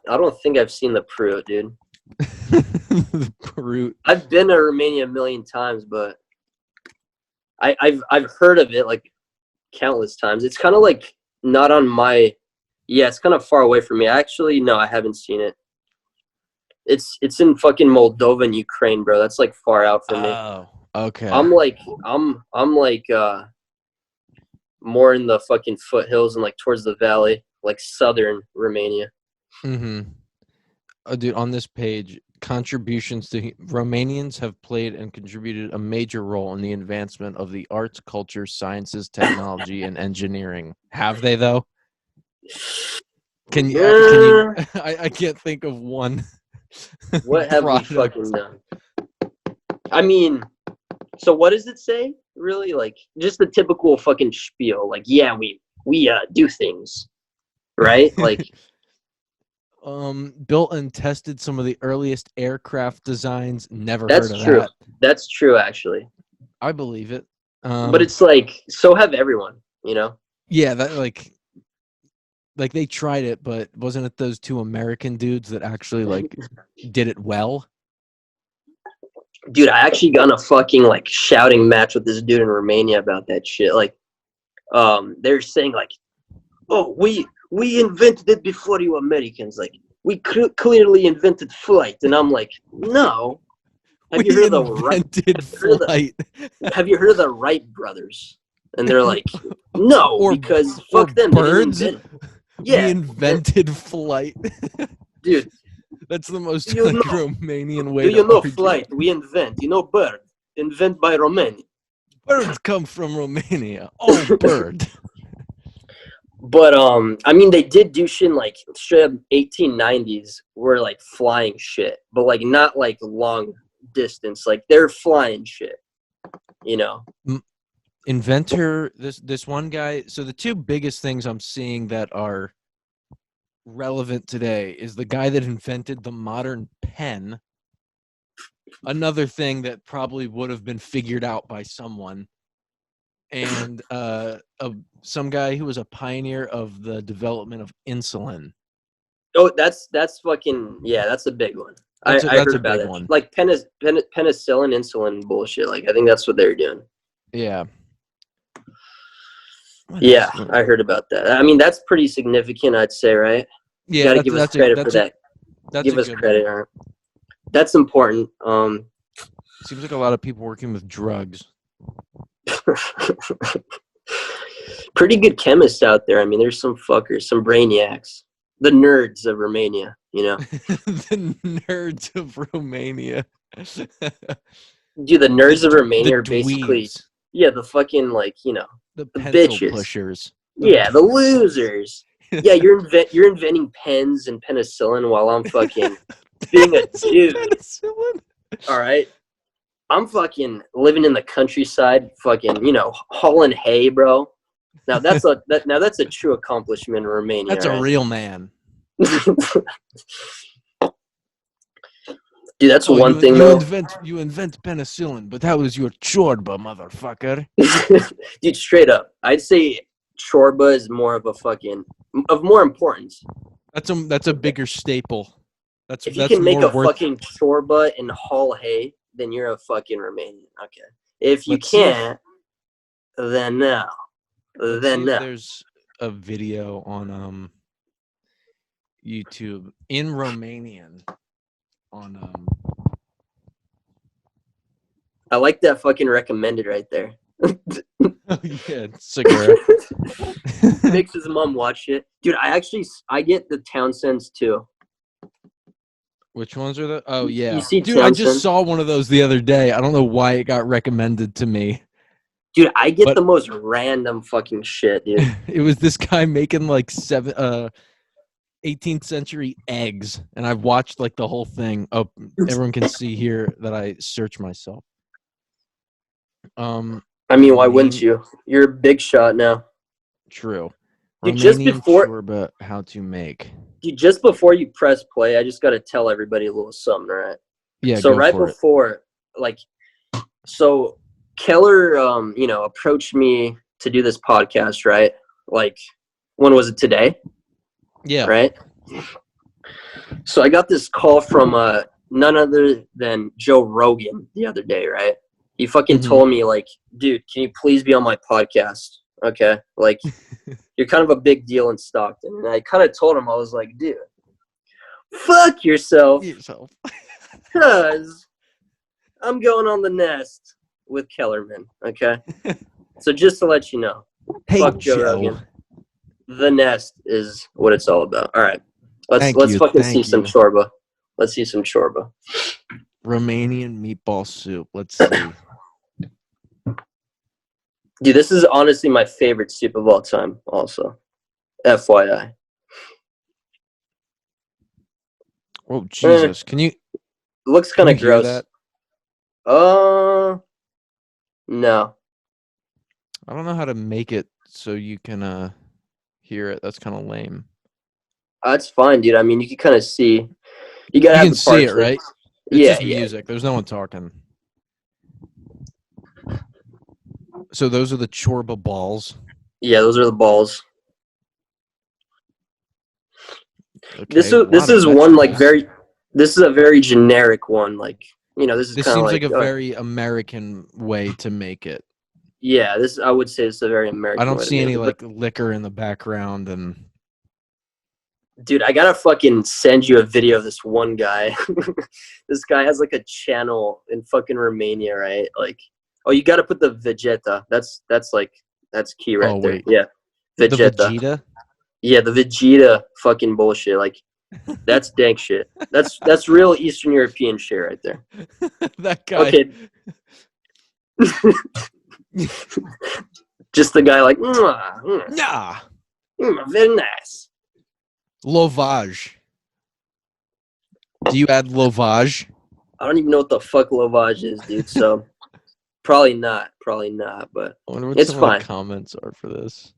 Speaker 2: I don't think I've seen the Prut, dude.
Speaker 1: The Prut.
Speaker 2: I've been to Romania a million times, but I've heard of it like countless times. It's kind of like not on my. Yeah, it's kind of far away from me. Actually, no, I haven't seen it. It's in fucking Moldova and Ukraine, bro. That's like far out from me.
Speaker 1: Oh, okay.
Speaker 2: I'm like more in the fucking foothills and like towards the valley, like southern Romania.
Speaker 1: Mm-hmm. Dude, on this page, contributions to Romanians have played and contributed a major role in the advancement of the arts, culture, sciences, technology, and engineering. Have they though? Can you? I can't think of one.
Speaker 2: What have we fucking done? I mean, so what does it say? Really, like just the typical fucking spiel. Like, yeah, we do things, right? Like,
Speaker 1: built and tested some of the earliest aircraft designs. Never
Speaker 2: heard
Speaker 1: of
Speaker 2: true.
Speaker 1: that.
Speaker 2: That's true, actually.
Speaker 1: I believe it.
Speaker 2: But it's like, so have everyone,
Speaker 1: Yeah, that like they tried it, but wasn't it those 2 American dudes that actually like did it well?
Speaker 2: Dude, I actually got in a fucking like shouting match with this dude in Romania about that shit. Like, they're saying like, oh, we invented it before you Americans. Like, we clearly invented flight. And I'm like, no. Have you heard of the Wright brothers? And they're like, no, because fuck them.
Speaker 1: Birds.
Speaker 2: Yeah.
Speaker 1: We invented flight.
Speaker 2: Dude.
Speaker 1: That's the most Romanian way
Speaker 2: to
Speaker 1: Do you know argue.
Speaker 2: Flight? We invent. Bird. Invent by Romania.
Speaker 1: Birds come from Romania. Oh, bird.
Speaker 2: But I mean, they did do shit in like straight up 1890s, where like flying shit, but like not like long distance. Like they're flying shit. you know.
Speaker 1: Inventor, this one guy. So the two biggest things I'm seeing that are relevant today is the guy that invented the modern pen. Another thing that probably would have been figured out by someone. And some guy who was a pioneer of the development of insulin.
Speaker 2: Oh, that's fucking, yeah, that's a big one. I
Speaker 1: That's
Speaker 2: heard
Speaker 1: a
Speaker 2: about
Speaker 1: big
Speaker 2: it.
Speaker 1: one.
Speaker 2: Like penicillin, insulin bullshit. Like I think that's what they were doing.
Speaker 1: Yeah.
Speaker 2: Yeah, I heard about that. I mean, that's pretty significant, I'd say, right?
Speaker 1: Yeah,
Speaker 2: you gotta give us credit for that. Give us credit. All right. That's important.
Speaker 1: Seems like a lot of people working with drugs.
Speaker 2: Pretty good chemists out there. I mean, there's some fuckers, some brainiacs, the nerds of Romania, you know.
Speaker 1: The nerds of Romania.
Speaker 2: Dude, the nerds of Romania are basically,
Speaker 1: dweebs.
Speaker 2: Yeah, the fucking, like, you know,
Speaker 1: the
Speaker 2: bitches.
Speaker 1: Pushers.
Speaker 2: Yeah, the losers. Yeah, you're inventing pens and penicillin while I'm fucking being a dude. Penicillin. All right. I'm fucking living in the countryside, fucking, you know, hauling hay, bro. Now that's a true accomplishment in Romania.
Speaker 1: That's a real man.
Speaker 2: Dude, that's one thing though.
Speaker 1: You invent penicillin, but that was your Ciorba, motherfucker.
Speaker 2: Dude, straight up, I'd say Ciorba is more of more importance.
Speaker 1: That's a bigger staple.
Speaker 2: If you can make a fucking Ciorba and haul hay, then you're a fucking Romanian. Okay. If you can't, then no. Then no.
Speaker 1: There's a video on YouTube in Romanian on
Speaker 2: I like that fucking recommended right there.
Speaker 1: Oh, yeah, cigarette.
Speaker 2: Makes his mom watch it. Dude, I get the Townsends too.
Speaker 1: Which ones are the? Oh, yeah.
Speaker 2: You see
Speaker 1: Dude, Townsend? I just saw one of those the other day. I don't know why it got recommended to me.
Speaker 2: Dude, I get the most random fucking shit, dude.
Speaker 1: It was this guy making like 18th century eggs, and I've watched like the whole thing. Oh, everyone can see here that I search myself.
Speaker 2: I mean, why wouldn't you? You're a big shot now.
Speaker 1: True.
Speaker 2: Dude, just before
Speaker 1: Ciorba, how to make.
Speaker 2: Dude, just before you press play, I just got to tell everybody a little something, right?
Speaker 1: Yeah.
Speaker 2: So right before, like, so Keller, you know, approached me to do this podcast, right? Like, when was it today?
Speaker 1: Yeah.
Speaker 2: Right. So I got this call from none other than Joe Rogan the other day, right? He fucking told me, like, dude, can you please be on my podcast? Okay. Like, you're kind of a big deal in Stockton. And I kind of told him, I was like, dude, fuck yourself. Because I'm going on the Nest with Kellerman. Okay. So just to let you know,
Speaker 1: hey,
Speaker 2: fuck Joe Rogan. The Nest is what it's all about. All right. Let's fucking see some Ciorba. Let's see some Ciorba.
Speaker 1: Romanian meatball soup. Let's see.
Speaker 2: Dude, this is honestly my favorite soup of all time, also. FYI.
Speaker 1: Oh, Jesus. Can you...
Speaker 2: Looks kind of gross. That? No.
Speaker 1: I don't know how to make it so you can hear it. That's kind of lame.
Speaker 2: That's fine, dude. I mean, you can kind of see. You gotta have the
Speaker 1: see it, right? It's just music. There's no one talking. So those are the Ciorba balls?
Speaker 2: Yeah, those are the balls.
Speaker 1: Okay,
Speaker 2: this is one, like, this is a very generic one. Like, you know, this seems
Speaker 1: like a very American way to make it.
Speaker 2: Yeah, I would say it's a very American way.
Speaker 1: I don't see any, like, liquor in the background and...
Speaker 2: Dude, I gotta fucking send you a video of this one guy. This guy has, like, a channel in fucking Romania, right? Like, oh, you gotta put the Vegeta. That's key right there. Yeah, Vegeta.
Speaker 1: The Vegeta?
Speaker 2: Yeah, the Vegeta fucking bullshit. Like, that's dank shit. That's real Eastern European shit right there.
Speaker 1: That guy.
Speaker 2: Okay. Just the guy like,
Speaker 1: yeah,
Speaker 2: very nice.
Speaker 1: Lovage. Do you add lovage?
Speaker 2: I don't even know what the fuck lovage is, dude. So Probably not, but
Speaker 1: I wonder what
Speaker 2: it's
Speaker 1: some
Speaker 2: fine.
Speaker 1: of the comments are for this.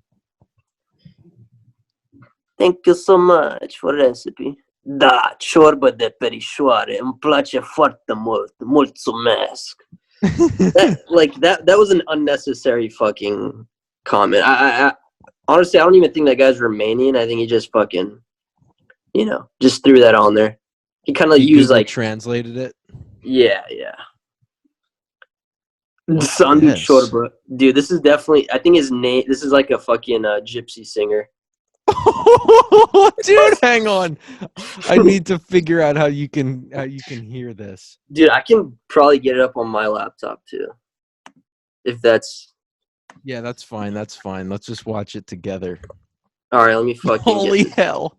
Speaker 2: Thank you so much for recipe. Da, ciorba de perișoare, îmi place foarte mult, mulțumesc. That was an unnecessary fucking comment. I honestly, I don't even think that guy's Romanian. I think he just fucking, just threw that on there. He kind of used
Speaker 1: Google translated it.
Speaker 2: Yeah. Sandu Ciorba. Dude, this is definitely, I think his name, this is like a fucking Gypsy Singer.
Speaker 1: Dude, hang on. I need to figure out how you can hear this.
Speaker 2: Dude, I can probably get it up on my laptop too. If that's...
Speaker 1: Yeah, that's fine. Let's just watch it together.
Speaker 2: All right, let me fucking
Speaker 1: Holy hell.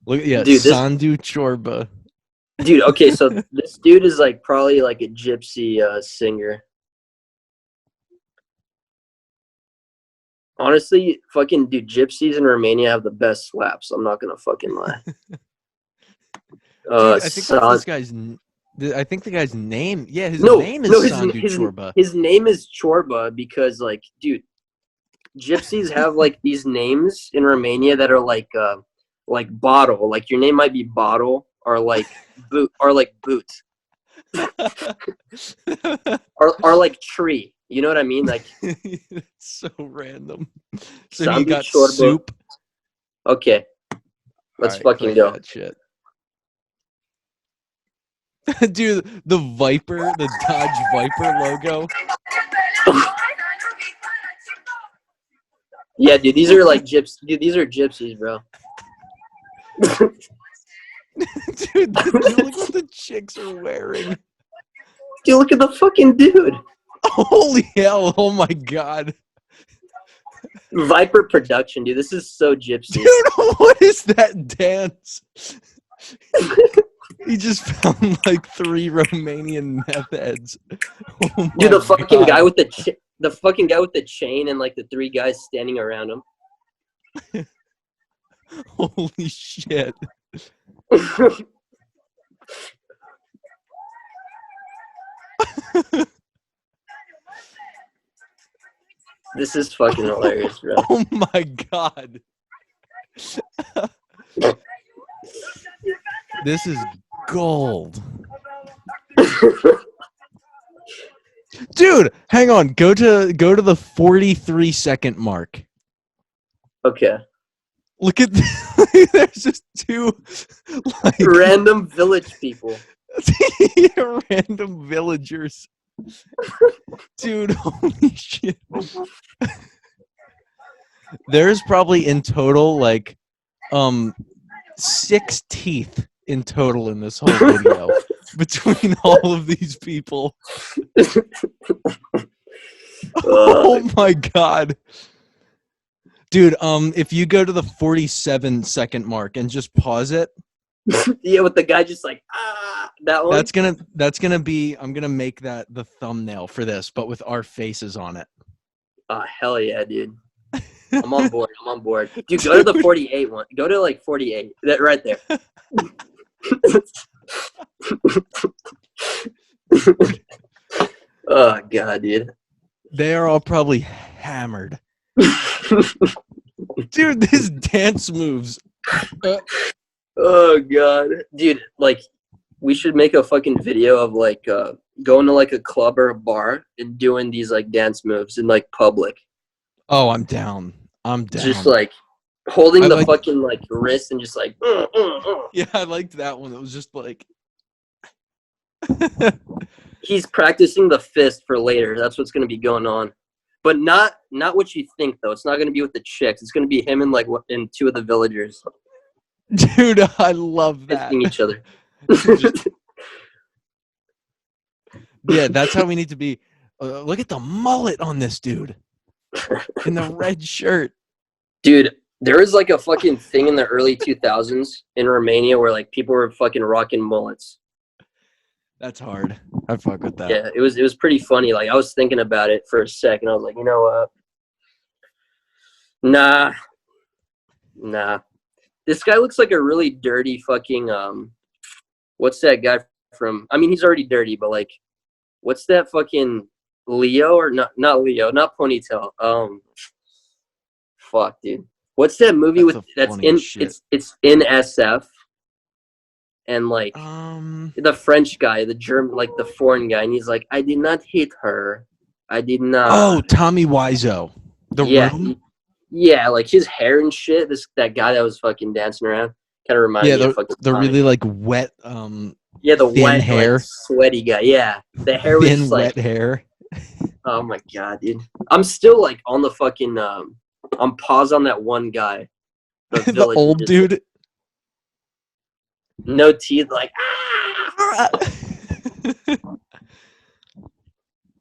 Speaker 1: Look, yeah, dude, Sandu Ciorba.
Speaker 2: Dude, okay, so this dude is like probably like a Gypsy singer. Honestly, fucking dude, gypsies in Romania have the best slaps. I'm not gonna fucking lie.
Speaker 1: Dude, I think that's this guy's. I think the guy's name. Yeah, his name is Sandu Ciorba.
Speaker 2: His name is Ciorba because, like, dude, gypsies have like these names in Romania that are like bottle. Like your name might be bottle or like boot or like boot or like tree. You know what I mean? Like,
Speaker 1: it's so random. So
Speaker 2: Sandu
Speaker 1: you got
Speaker 2: Ciorba.
Speaker 1: soup.
Speaker 2: Okay, let's fucking go.
Speaker 1: That shit. Dude, the Viper, the Dodge Viper logo.
Speaker 2: Yeah, dude, these are like these are gypsies, bro.
Speaker 1: Dude, look what the chicks are wearing.
Speaker 2: Dude, look at the fucking dude.
Speaker 1: Holy hell! Oh my god.
Speaker 2: Viper production, dude. This is so gypsy.
Speaker 1: Dude, what is that dance? He just found like 3 Romanian meth heads. Oh
Speaker 2: dude, the fucking guy with the chain and like the 3 guys standing around him.
Speaker 1: Holy shit.
Speaker 2: This is fucking hilarious, bro.
Speaker 1: Oh my god. This is gold. Dude, hang on. Go to the 43-second mark.
Speaker 2: Okay.
Speaker 1: Look at there's just 2 like
Speaker 2: random village people.
Speaker 1: Random villagers. Dude, holy shit. There's probably in total like 6 teeth in total in this whole video between all of these people. Oh my god. Dude, if you go to the 47-second mark and just pause it.
Speaker 2: Yeah, with the guy just like that one.
Speaker 1: That's gonna be, I'm gonna make that the thumbnail for this, but with our faces on it.
Speaker 2: Hell yeah, dude. I'm on board. Dude, go to the 48 one. Go to like 48. That right there. Oh god, dude.
Speaker 1: They are all probably hammered. Dude, these dance moves.
Speaker 2: Oh god, dude, like we should make a fucking video of like going to like a club or a bar and doing these like dance moves in like public.
Speaker 1: Oh, I'm down.
Speaker 2: Just like holding the fucking like wrist and just like
Speaker 1: Yeah, I liked that one. It was just like
Speaker 2: he's practicing the fist for later. That's what's gonna be going on. But not what you think though. It's not gonna be with the chicks. It's gonna be him and like in 2 of the villagers.
Speaker 1: Dude, I love that.
Speaker 2: Fisting each other.
Speaker 1: Yeah, that's how we need to be. Look at the mullet on this dude. In the red shirt.
Speaker 2: Dude, there was like a fucking thing in the early 2000s in Romania where like people were fucking rocking mullets.
Speaker 1: That's hard. I fuck with that.
Speaker 2: Yeah, it was pretty funny. Like I was thinking about it for a second. I was like, you know what? Nah. This guy looks like a really dirty fucking what's that guy from? I mean, he's already dirty, but like what's that fucking Leo or not Leo, not Ponytail. Fuck, dude. What's that movie
Speaker 1: That's
Speaker 2: with
Speaker 1: the
Speaker 2: that's in
Speaker 1: funniest shit.
Speaker 2: it's in SF and like
Speaker 1: Um.
Speaker 2: the French guy, the German, like the foreign guy, and he's like, I did not hit her. I did
Speaker 1: Oh,
Speaker 2: not.
Speaker 1: Tommy Wiseau. The
Speaker 2: Yeah,
Speaker 1: Room.
Speaker 2: yeah, like his hair and shit. That guy that was fucking dancing around kind of reminded
Speaker 1: Yeah,
Speaker 2: me of fucking
Speaker 1: the
Speaker 2: Tommy.
Speaker 1: really like wet,
Speaker 2: Yeah, the
Speaker 1: thin
Speaker 2: wet, like
Speaker 1: hair,
Speaker 2: sweaty guy. Yeah, the hair was
Speaker 1: thin
Speaker 2: just like,
Speaker 1: wet hair.
Speaker 2: oh my god, dude. I'm still like on the fucking I'm paused on that one guy, the
Speaker 1: The
Speaker 2: village,
Speaker 1: old
Speaker 2: just,
Speaker 1: dude.
Speaker 2: no teeth, like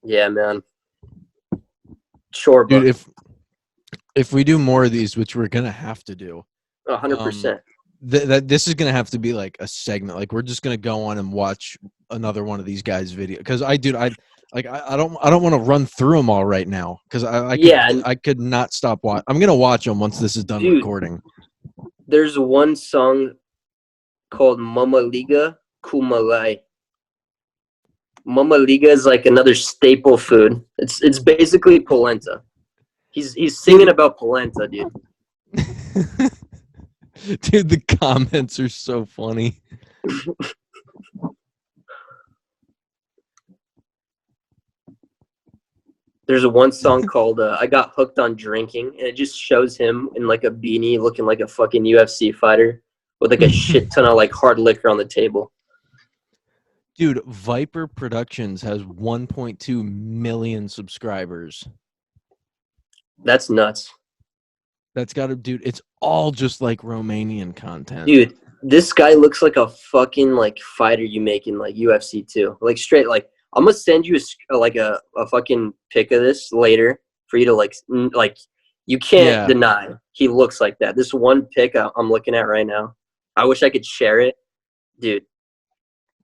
Speaker 2: yeah, man. Ciorba,
Speaker 1: Dude, if we do more of these, which we're gonna have to do,
Speaker 2: 100%.
Speaker 1: this is gonna have to be like a segment. Like we're just gonna go on and watch another one of these guys' video because I don't want to run through them all right now because I could not stop watching. I'm gonna watch them once this is done recording.
Speaker 2: There's one song called Mama Liga Kumalai. Mama Liga is like another staple food. It's basically polenta. He's singing about polenta, dude.
Speaker 1: Dude, the comments are so funny.
Speaker 2: There's one song called I Got Hooked on Drinking, and it just shows him in like a beanie looking like a fucking UFC fighter with like a shit ton of like hard liquor on the table.
Speaker 1: Dude, Viper Productions has 1.2 million subscribers.
Speaker 2: That's nuts.
Speaker 1: That's got to, dude, it's all just like Romanian content.
Speaker 2: Dude, this guy looks like a fucking like fighter you make in like UFC too. Like straight, like I'm gonna send you a fucking pic of this later for you to like you can't deny he looks like that. This one pic I'm looking at right now. I wish I could share it, dude.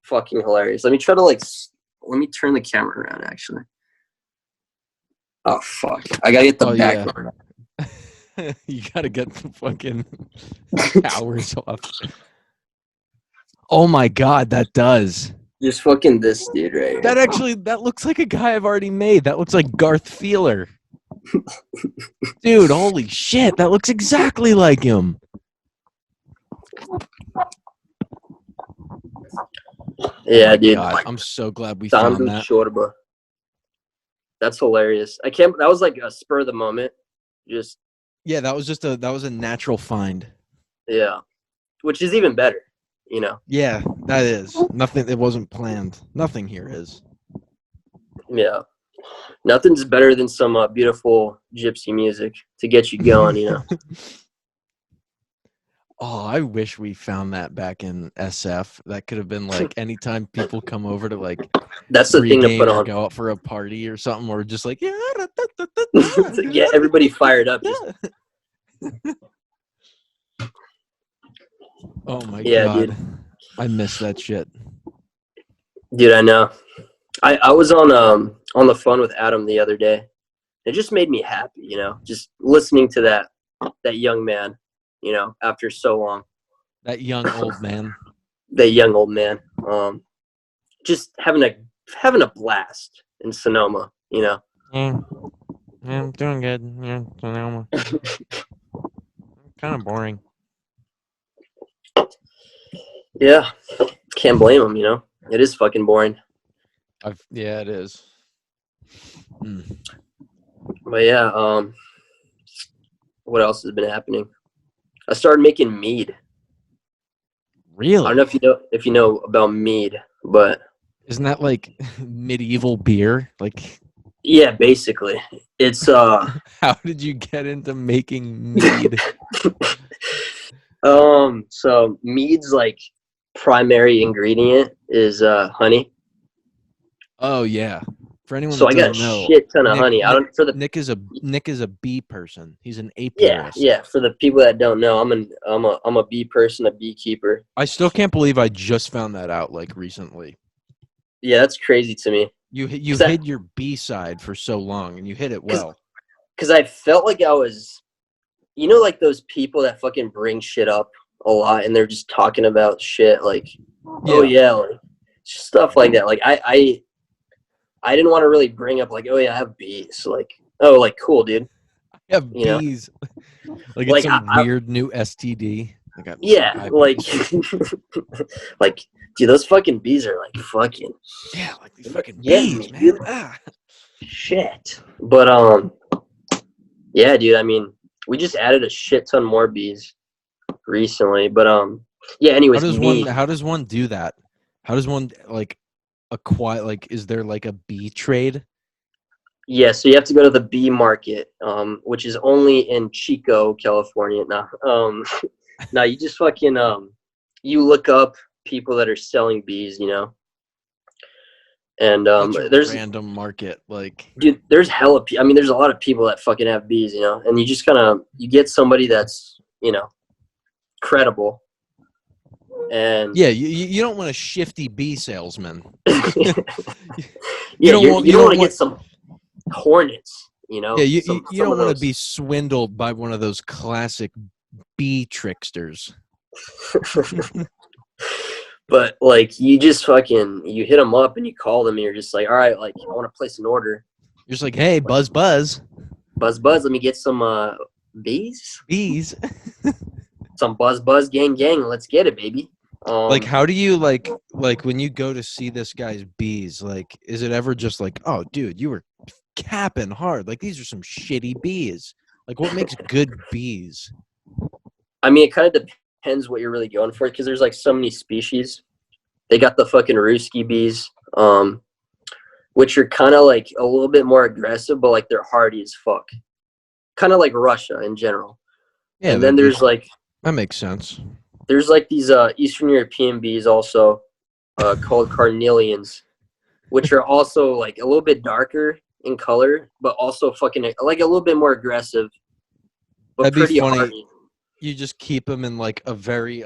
Speaker 2: Fucking hilarious. Let me turn the camera around actually. Oh fuck! I gotta get the background.
Speaker 1: Yeah. You gotta get the fucking hours off. Oh my god, that does.
Speaker 2: Just fucking this dude right here.
Speaker 1: That looks like a guy I've already made. That looks like Garth Feeler. Dude, holy shit, that looks exactly like him.
Speaker 2: Yeah, dude.
Speaker 1: God, I'm so glad we found that.
Speaker 2: Ciorba. That's hilarious. That was like a spur of the moment. Just
Speaker 1: yeah, that was a natural find.
Speaker 2: Yeah. Which is even better, you know.
Speaker 1: Yeah, that is. Nothing, it wasn't planned. Nothing here is.
Speaker 2: Yeah. Nothing's better than some beautiful gypsy music to get you going, you know.
Speaker 1: Oh, I wish we found that back in SF. That could have been like anytime people come over to like
Speaker 2: that's the thing to put on.
Speaker 1: Go out for a party or something, or just like
Speaker 2: get everybody fired up.
Speaker 1: Oh my god, dude. I miss that shit,
Speaker 2: dude. I know. I was on the phone with Adam the other day. It just made me happy, you know, just listening to that young man, you know, after so long.
Speaker 1: That young old man.
Speaker 2: That young old man. Just having a blast in Sonoma, you know.
Speaker 1: Yeah, I'm doing good. Yeah, Sonoma. Kind of boring.
Speaker 2: Yeah, can't blame him, you know. It is fucking boring.
Speaker 1: Yeah, it is.
Speaker 2: But yeah, what else has been happening? I started making mead.
Speaker 1: Really?
Speaker 2: I don't know if you know about mead, but
Speaker 1: isn't that like medieval beer? Like,
Speaker 2: yeah, basically. It's
Speaker 1: How did you get into making mead?
Speaker 2: So mead's like primary ingredient is honey.
Speaker 1: Oh yeah. For anyone
Speaker 2: So
Speaker 1: that
Speaker 2: I got
Speaker 1: doesn't know,
Speaker 2: a shit ton of honey.
Speaker 1: Nick is a bee person. He's an apiarist.
Speaker 2: Yeah. For the people that don't know, I'm a bee person, a beekeeper.
Speaker 1: I still can't believe I just found that out like recently.
Speaker 2: Yeah, that's crazy to me.
Speaker 1: You hid your bee side for so long, and you hit it well.
Speaker 2: Because I felt like I was, you know, like those people that fucking bring shit up a lot, and they're just talking about shit like, oh yeah, like stuff like that. Like I didn't want to really bring up like, oh yeah, I have bees. Like, oh, like cool, dude.
Speaker 1: I have
Speaker 2: You know,
Speaker 1: bees. Like it's
Speaker 2: like
Speaker 1: some weird new STD. I got
Speaker 2: yeah, like, like, dude, those fucking bees are like fucking.
Speaker 1: yeah, like these fucking
Speaker 2: Getting
Speaker 1: bees,
Speaker 2: me,
Speaker 1: man.
Speaker 2: dude.
Speaker 1: Ah.
Speaker 2: Shit. But yeah, dude. I mean, we just added a shit ton more bees recently. But yeah. Anyways,
Speaker 1: How does one do that? How does one like acquire? Like, is there like a bee trade?
Speaker 2: Yeah, so you have to go to the bee market, which is only in Chico, California. Now you just fucking you look up people that are selling bees, you know. And
Speaker 1: Such a
Speaker 2: there's
Speaker 1: random market, like
Speaker 2: dude, there's I mean, there's a lot of people that fucking have bees, you know. And you just you get somebody that's, you know, credible. And
Speaker 1: yeah, you don't want a shifty bee salesman.
Speaker 2: yeah,
Speaker 1: You don't want
Speaker 2: you don't want to get some hornets, you know.
Speaker 1: yeah
Speaker 2: Some
Speaker 1: you don't
Speaker 2: of
Speaker 1: want to
Speaker 2: those.
Speaker 1: be swindled by one of those classic bee tricksters.
Speaker 2: But like you just fucking you hit them up and you call them and you're just like, all right, like I want to place an order.
Speaker 1: You're just like, hey, buzz,
Speaker 2: buzz, let me get some bees, some buzz, gang, let's get it, baby.
Speaker 1: Like, how do you like when you go to see this guy's bees? Like, is it ever just like, oh, dude, you were capping hard? Like, these are some shitty bees. Like, what makes good bees?
Speaker 2: I mean, it kind of depends what you're really going for because there's like so many species. They got the fucking Ruski bees, which are kind of like a little bit more aggressive, but like they're hardy as fuck. Kind of like Russia in general.
Speaker 1: Yeah,
Speaker 2: and then there's like
Speaker 1: that makes sense.
Speaker 2: There's like these Eastern European bees also called carnelians, which are also like a little bit darker in color, but also fucking like a little bit more aggressive, but
Speaker 1: That'd
Speaker 2: pretty
Speaker 1: be funny.
Speaker 2: hardy.
Speaker 1: You just keep them in like a very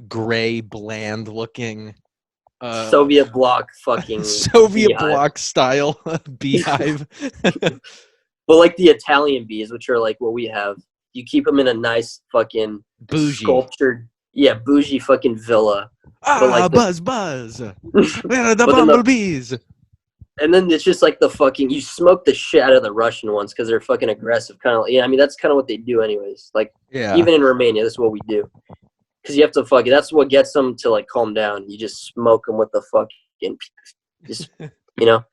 Speaker 1: gray, bland looking
Speaker 2: Soviet bloc fucking
Speaker 1: Soviet
Speaker 2: beehive.
Speaker 1: bloc style beehive.
Speaker 2: But like the Italian bees, which are like what we have, you keep them in a nice fucking
Speaker 1: bougie
Speaker 2: sculptured, bougie fucking villa.
Speaker 1: But like buzz, where are the bumblebees?
Speaker 2: And then it's just like the fucking, you smoke the shit out of the Russian ones because they're fucking aggressive. Kind of, I mean, that's kind of what they do anyways. Like, even in Romania, that's what we do. Because you have to fucking, that's what gets them to like calm down. You just smoke them with the fucking, just, you know.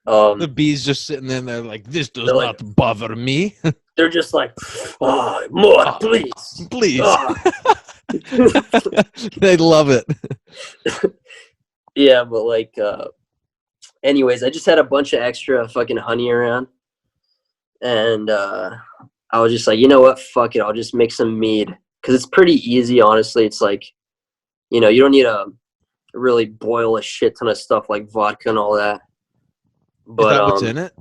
Speaker 1: The bees just sitting there and they're like, this does not bother me.
Speaker 2: They're just like, oh, more, please.
Speaker 1: Please. Oh. They love it.
Speaker 2: Yeah, but like, anyways, I just had a bunch of extra fucking honey around. And I was just like, you know what? Fuck it. I'll just make some mead. Because it's pretty easy, honestly. It's like, you know, you don't need to really boil a shit ton of stuff like vodka and all that. But,
Speaker 1: is that what's in it?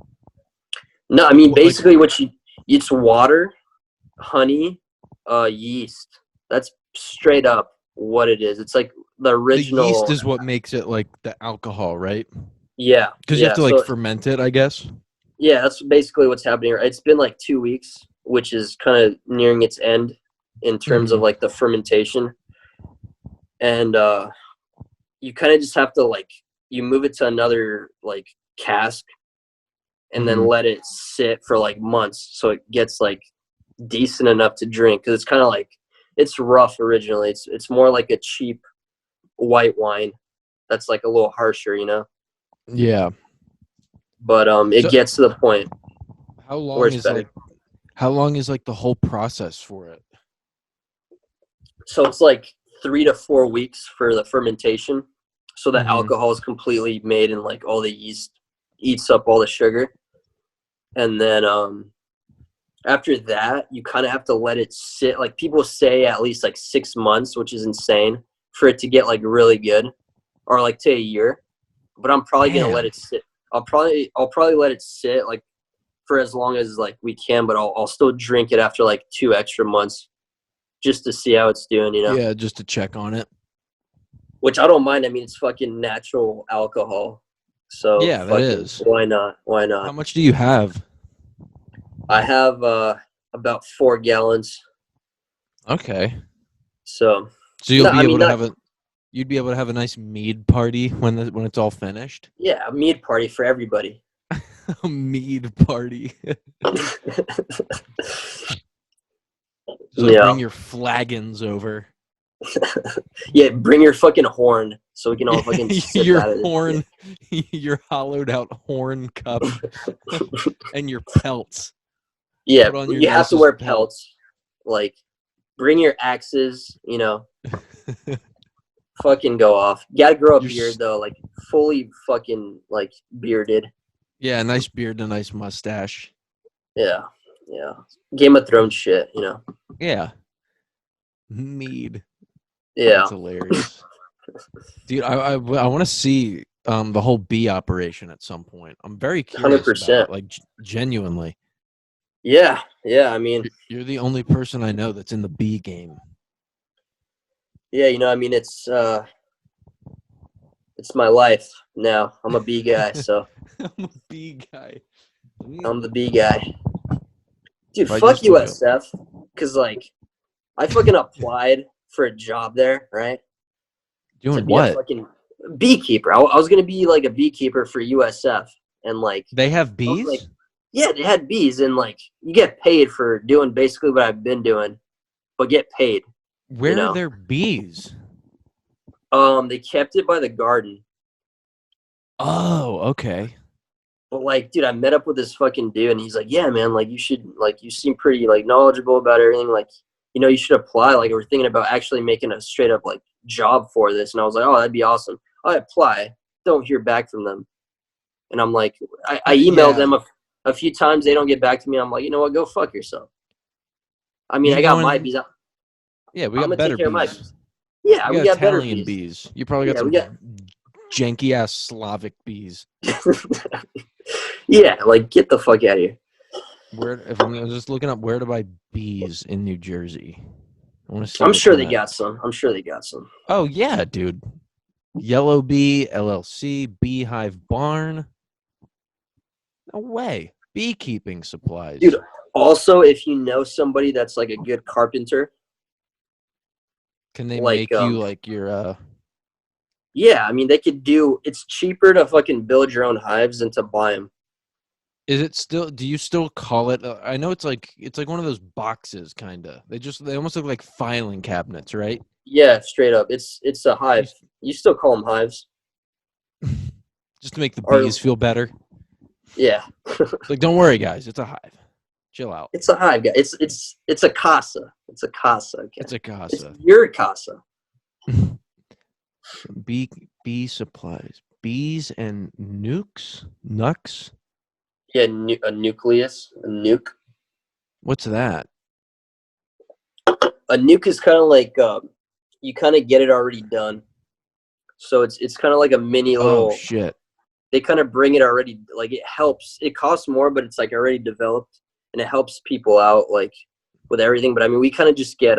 Speaker 2: No, I mean, basically it's water, honey, yeast. That's straight up what it is. It's like the original.
Speaker 1: The yeast is what makes it like the alcohol, right?
Speaker 2: Yeah.
Speaker 1: Because you have to like ferment it, I guess. Yeah,
Speaker 2: that's basically what's happening. It's been like 2 weeks, which is kind of nearing its end in terms of like the fermentation. And you kind of just have to like, you move it to another like cask and then let it sit for like months so it gets like decent enough to drink. Because it's kind of like, it's rough originally. It's more like a cheap white wine that's like a little harsher, you know?
Speaker 1: Yeah.
Speaker 2: But it gets to the point.
Speaker 1: How long is like the whole process for it?
Speaker 2: So it's like 3 to 4 weeks for the fermentation. So the alcohol is completely made and like all the yeast eats up all the sugar. And then after that, you kind of have to let it sit. Like people say at least like 6 months, which is insane for it to get like really good, or like to a year. But I'm probably going to let it sit. I'll probably let it sit like for as long as like we can, but I'll still drink it after like 2 extra months just to see how it's doing, you know?
Speaker 1: Yeah, just to check on it.
Speaker 2: Which I don't mind. I mean, it's fucking natural alcohol. So
Speaker 1: yeah, that is.
Speaker 2: Why not? Why not?
Speaker 1: How much do you have?
Speaker 2: I have about 4 gallons.
Speaker 1: Okay.
Speaker 2: So
Speaker 1: you'll be able to have it. You'd be able to have a nice mead party when it's all finished.
Speaker 2: Yeah, a mead party for everybody.
Speaker 1: A mead party. Just like bring your flagons over.
Speaker 2: Yeah, bring your fucking horn so we can all fucking sip
Speaker 1: your
Speaker 2: out of it.
Speaker 1: horn, your hollowed out horn cup, and your pelts.
Speaker 2: Yeah, you have to wear pelts. Like, bring your axes. Fucking go off. You gotta grow a beard though, like fully fucking like bearded.
Speaker 1: Yeah, a nice beard and a nice mustache.
Speaker 2: Yeah. Game of Thrones shit,
Speaker 1: Yeah. Mead.
Speaker 2: Yeah.
Speaker 1: That's hilarious. Dude, I want to see the whole bee operation at some point. I'm very curious 100%. About it, like genuinely.
Speaker 2: Yeah. I mean,
Speaker 1: you're the only person I know that's in the bee game.
Speaker 2: Yeah, I mean, it's my life now. I'm a bee guy, so.
Speaker 1: I'm a bee guy.
Speaker 2: I'm the bee guy. Dude, fuck USF, because, like, I fucking applied for a job there, right?
Speaker 1: Doing what?
Speaker 2: A fucking beekeeper. I was going to be, like, a beekeeper for USF, and, like.
Speaker 1: They have bees?
Speaker 2: Like, yeah, they had bees, and, like, you get paid for doing basically what I've been doing, but get paid.
Speaker 1: Where are their bees?
Speaker 2: They kept it by the garden.
Speaker 1: Oh, okay.
Speaker 2: But, like, dude, I met up with this fucking dude, and he's like, yeah, man, like, you should, like, you seem pretty, like, knowledgeable about everything. Like, you should apply. Like, we're thinking about actually making a straight up, like, job for this. And I was like, oh, that'd be awesome. I apply. Don't hear back from them. And I'm like, I emailed them a few times. They don't get back to me. I'm like, you know what? Go fuck yourself. I mean, I got my bees.
Speaker 1: Yeah, we got better bees.
Speaker 2: Yeah, we got
Speaker 1: Italian
Speaker 2: better
Speaker 1: bees. You probably got some janky ass Slavic bees.
Speaker 2: Yeah, like, get the fuck out of here.
Speaker 1: If I'm just looking up where to buy bees in New Jersey, I want to see.
Speaker 2: I'm sure they got some.
Speaker 1: Oh yeah, dude. Yellow Bee LLC, Beehive Barn. No way. Beekeeping supplies.
Speaker 2: Dude, also, if you know somebody that's like a good carpenter,
Speaker 1: can they make you like your
Speaker 2: Yeah, I mean, they could do. It's cheaper to fucking build your own hives than to buy them.
Speaker 1: Is it still? Do you still call it? I know it's like one of those boxes, kind of. They almost look like filing cabinets, right?
Speaker 2: Yeah, straight up. It's a hive. You still call them hives,
Speaker 1: just to make the bees feel better.
Speaker 2: Yeah.
Speaker 1: Like, don't worry, guys. It's a hive. Chill out.
Speaker 2: It's a hive, guys. It's a casa. It's a casa. Okay?
Speaker 1: It's a casa.
Speaker 2: It's your casa.
Speaker 1: Bee supplies. Bees and nukes. Nucs.
Speaker 2: Yeah, a nucleus, a nuke.
Speaker 1: What's that?
Speaker 2: A nuke is kind of like you kind of get it already done. So it's kind of like a mini little.
Speaker 1: Oh shit!
Speaker 2: They kind of bring it already. Like, it helps. It costs more, but it's like already developed, and it helps people out like with everything. But I mean, we kind of just get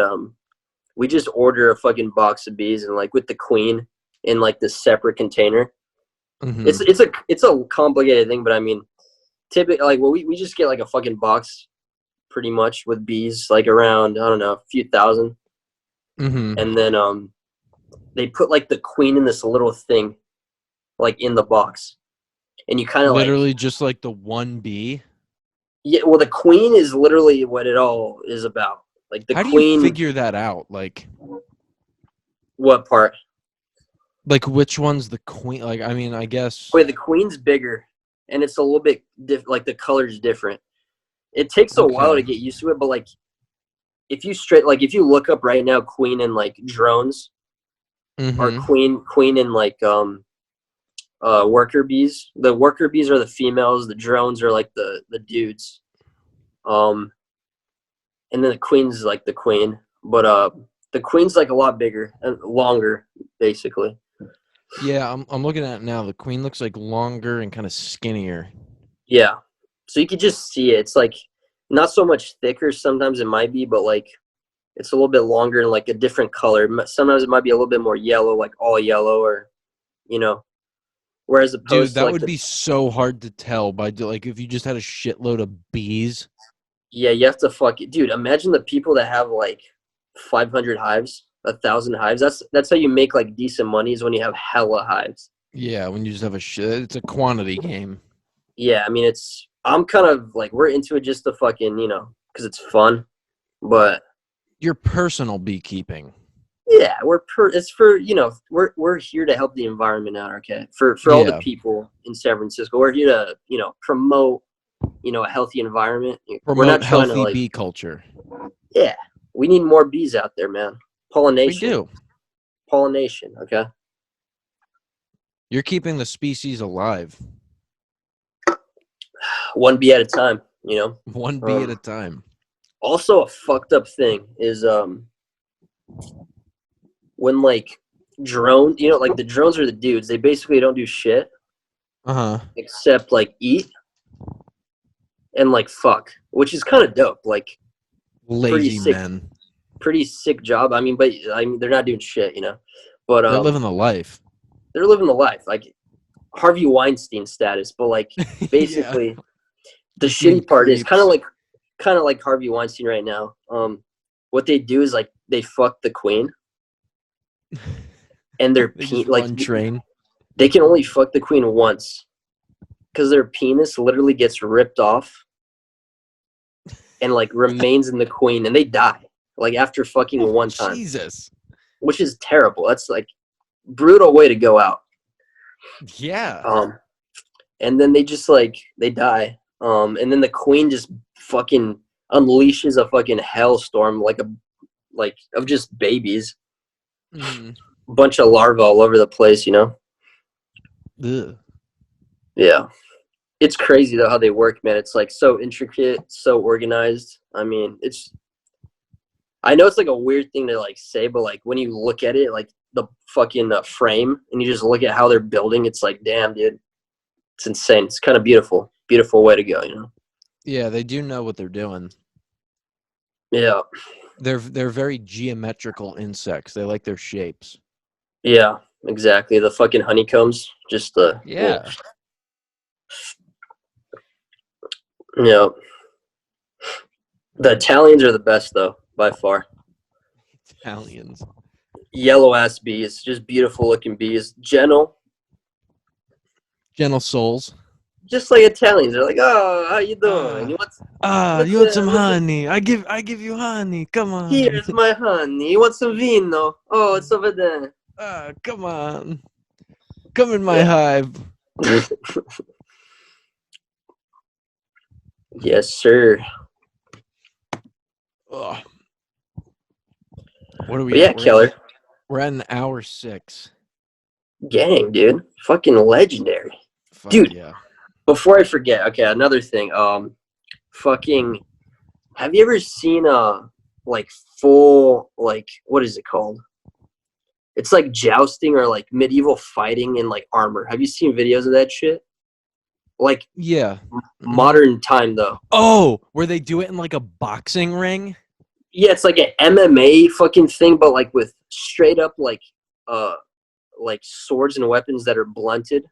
Speaker 2: we just order a fucking box of bees and like with the queen in like this separate container. Mm-hmm. It's a complicated thing, but I mean. Typically, like, well, we just get like a fucking box, pretty much, with bees, like around, I don't know, a few thousand, and then they put like the queen in this little thing, like in the box, and you kind of
Speaker 1: literally just like the one bee.
Speaker 2: Yeah, well, the queen is literally what it all is about. Like the
Speaker 1: How
Speaker 2: queen.
Speaker 1: How do you figure that out? Like,
Speaker 2: what part?
Speaker 1: Like, which one's the queen? Like, I mean, I guess.
Speaker 2: Wait, the queen's bigger. And it's a little bit like the color's different. It takes a while to get used to it, but like if you look up right now queen and like drones or queen and like worker bees. The worker bees are the females, the drones are like the dudes. And then the queen's like the queen. But the queen's like a lot bigger and longer, basically.
Speaker 1: Yeah, I'm looking at it now. The queen looks like longer and kind of skinnier.
Speaker 2: Yeah. So you could just see it. It's like not so much thicker. Sometimes it might be, but like it's a little bit longer and like a different color. Sometimes it might be a little bit more yellow, like all yellow, or whereas opposed
Speaker 1: that would be so hard to tell by like if you just had a shitload of bees.
Speaker 2: Yeah, you have to dude, imagine the people that have like 500 hives. 1,000 hives. That's how you make like decent money, is when you have hella hives.
Speaker 1: Yeah, when you just have it's a quantity game.
Speaker 2: Yeah, I mean, I'm kind of like, we're into it just to fucking, because it's fun. But
Speaker 1: Your personal beekeeping.
Speaker 2: yeah, it's for, we're here to help the environment out, okay? For all the people in San Francisco, we're here to, promote, a healthy environment. We're not
Speaker 1: Promote
Speaker 2: trying
Speaker 1: healthy
Speaker 2: to
Speaker 1: bee culture.
Speaker 2: yeah, we need more bees out there, man. Pollination.
Speaker 1: We do.
Speaker 2: Pollination, okay?
Speaker 1: You're keeping the species alive.
Speaker 2: One bee at a time,
Speaker 1: One bee at a time.
Speaker 2: Also, a fucked up thing is when like drones, like the drones are the dudes. They basically don't do shit except like eat and like fuck, which is kind of dope. Like
Speaker 1: lazy men.
Speaker 2: Pretty sick job. I mean, but they're not doing shit, But
Speaker 1: they're living the life.
Speaker 2: They're living the life, like Harvey Weinstein status. But like basically, the shitty part is kind of like Harvey Weinstein right now. What they do is like they fuck the queen, and their
Speaker 1: train.
Speaker 2: They can only fuck the queen once, because their penis literally gets ripped off and like remains in the queen, and they die like after fucking one time.
Speaker 1: Jesus,
Speaker 2: which is terrible. That's like brutal way to go out.
Speaker 1: Yeah.
Speaker 2: And then they just like they die. And then the queen just fucking unleashes a fucking hellstorm of just babies. A bunch of larvae all over the place,
Speaker 1: Ugh.
Speaker 2: Yeah. It's crazy though how they work, man. It's like so intricate, so organized. I mean, I know it's like a weird thing to like say, but like when you look at it, like the fucking frame, and you just look at how they're building, it's like, damn, dude, it's insane. It's kind of beautiful way to go,
Speaker 1: Yeah, they do know what they're doing.
Speaker 2: Yeah,
Speaker 1: they're very geometrical insects. They like their shapes.
Speaker 2: Yeah, exactly. The fucking honeycombs, just
Speaker 1: yeah.
Speaker 2: The Italians are the best though, by far.
Speaker 1: Italians.
Speaker 2: Yellow ass bees, just beautiful looking bees, gentle
Speaker 1: souls.
Speaker 2: Just like Italians, they're like, "Oh, how you doing?
Speaker 1: You want some honey? I give you honey. Come on.
Speaker 2: Here's my honey. You want some vino? Oh, it's over there.
Speaker 1: Come on. Come in my hive."
Speaker 2: Yes, sir.
Speaker 1: Ugh. What are we?
Speaker 2: Yeah, Keller.
Speaker 1: We're at an hour 6.
Speaker 2: Gang, dude. Fucking legendary. Dude,
Speaker 1: yeah.
Speaker 2: Before I forget, okay, another thing. Fucking, have you ever seen like full, like, what is it called? It's like jousting or like medieval fighting in like armor. Have you seen videos of that shit? Like,
Speaker 1: yeah,
Speaker 2: modern time though.
Speaker 1: Oh, where they do it in like a boxing ring?
Speaker 2: Yeah, it's like an MMA fucking thing, but like with straight up like swords and weapons that are blunted.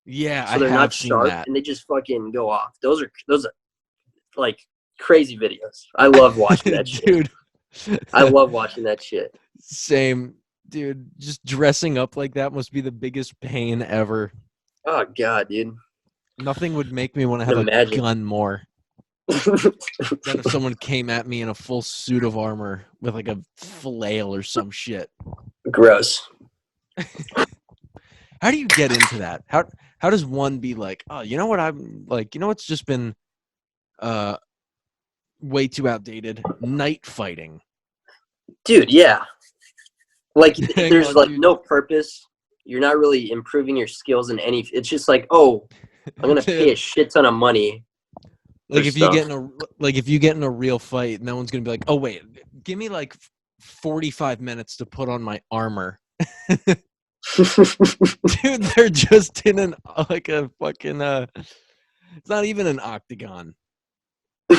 Speaker 1: Yeah,
Speaker 2: so they're not sharp,
Speaker 1: that.
Speaker 2: And they just fucking go off. Those are like crazy videos. I love watching that
Speaker 1: dude.
Speaker 2: Shit. I love watching that shit.
Speaker 1: Same, dude. Just dressing up like that must be the biggest pain ever.
Speaker 2: Oh god, dude.
Speaker 1: Nothing would make me want to have a gun more than if someone came at me in a full suit of armor with like a flail or some shit.
Speaker 2: Gross.
Speaker 1: How do you get into that? How does one be like, oh, you know what I'm like, it's just been way too outdated? Night fighting.
Speaker 2: Dude, yeah. Like there's like no purpose. You're not really improving your skills in any. It's just like, oh, I'm gonna pay a shit ton of money.
Speaker 1: Like if you get in a real fight, no one's gonna be like, oh wait, give me like 45 minutes to put on my armor. Dude, they're just in a fucking it's not even an octagon.
Speaker 2: Dude,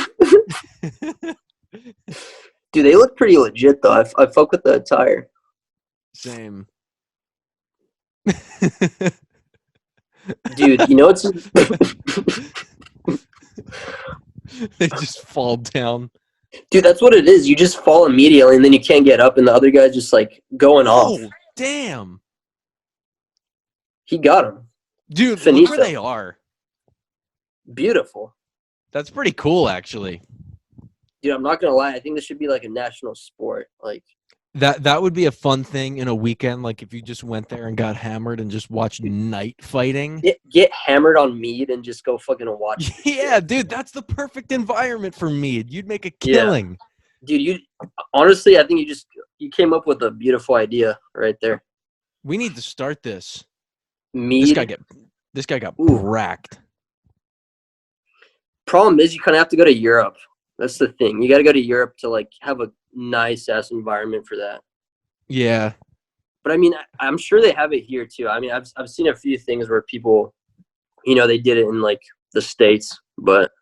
Speaker 2: they look pretty legit though. I fuck with the attire.
Speaker 1: Same.
Speaker 2: Dude, you know what's
Speaker 1: they just fall down.
Speaker 2: Dude, that's what it is. You just fall immediately, and then you can't get up, and the other guy's just like going off.
Speaker 1: Oh, damn.
Speaker 2: He got him.
Speaker 1: Dude,
Speaker 2: Finito.
Speaker 1: look where they are.
Speaker 2: Beautiful.
Speaker 1: That's pretty cool, actually.
Speaker 2: Dude, I'm not gonna lie. I think this should be like a national sport. Like
Speaker 1: that would be a fun thing in a weekend. Like if you just went there and got hammered and just watched night fighting.
Speaker 2: get hammered on mead and just go fucking watch.
Speaker 1: Yeah, dude, that's the perfect environment for mead. You'd make a killing.
Speaker 2: Yeah. Dude, you honestly, I think you came up with a beautiful idea right there.
Speaker 1: We need to start this.
Speaker 2: Mead.
Speaker 1: This guy got bracked.
Speaker 2: Problem is, you kind of have to go to Europe. That's the thing. You got to go to Europe to like have a nice ass environment for that.
Speaker 1: Yeah.
Speaker 2: But I mean, I'm sure they have it here too. I mean, I've seen a few things where people, they did it in like the States, but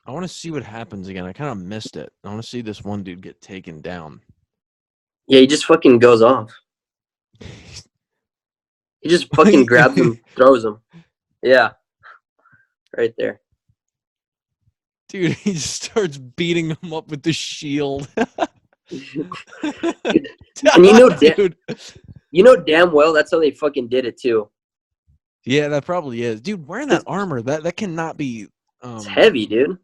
Speaker 1: I want to see what happens again. I kind of missed it. I want to see this one dude get taken down.
Speaker 2: Yeah, he just fucking goes off. He just fucking grabs him, throws him. Yeah. Right there.
Speaker 1: Dude, he just starts beating him up with the shield.
Speaker 2: And you know damn well that's how they fucking did it too.
Speaker 1: Yeah, that probably is. Dude, wearing that armor, that cannot be
Speaker 2: it's heavy, dude.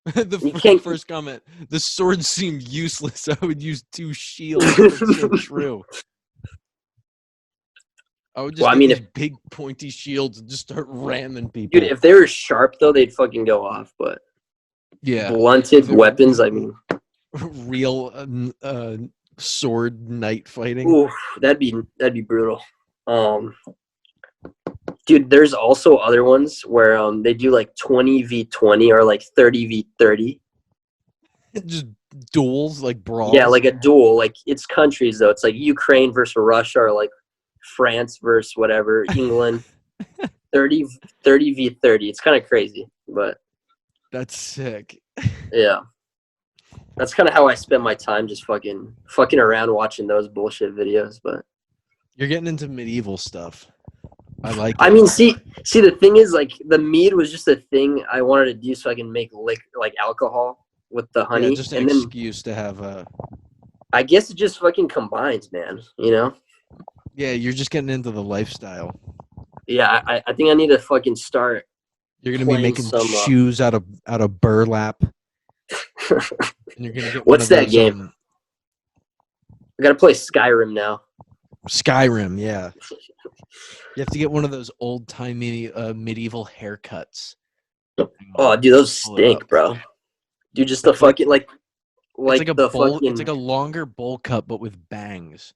Speaker 1: the first comment, the sword seemed useless. I would use 2 shields. That's so true. I would just these big pointy shields and just start ramming people.
Speaker 2: Dude, if they were sharp though, they'd fucking go off, but
Speaker 1: yeah,
Speaker 2: blunted weapons, I mean,
Speaker 1: real sword knight fighting.
Speaker 2: Ooh, that'd be brutal. Dude, there's also other ones where they do like 20v20 or like 30v30.
Speaker 1: Just duels, like brawls.
Speaker 2: Yeah, like a duel. Like it's countries though. It's like Ukraine versus Russia or like France versus whatever, England. 30v30. It's kind of crazy, but
Speaker 1: that's sick.
Speaker 2: Yeah. That's kind of how I spend my time, just fucking around watching those bullshit videos. But
Speaker 1: you're getting into medieval stuff. I like it.
Speaker 2: I mean, see, the thing is, like, the mead was just a thing I wanted to do so I can make like alcohol with the honey.
Speaker 1: Yeah, just an excuse to have a.
Speaker 2: I guess it just fucking combines, man. You know?
Speaker 1: Yeah, you're just getting into the lifestyle.
Speaker 2: Yeah, I think I need to fucking start.
Speaker 1: You're gonna be making shoes out of burlap. And you're gonna get
Speaker 2: what's that game? I gotta play Skyrim now.
Speaker 1: Skyrim, yeah. You have to get one of those old-timey medieval haircuts.
Speaker 2: Oh, dude, those stink, bro. Dude, just the fucking like the fucking.
Speaker 1: It's like a longer bowl cut, but with bangs.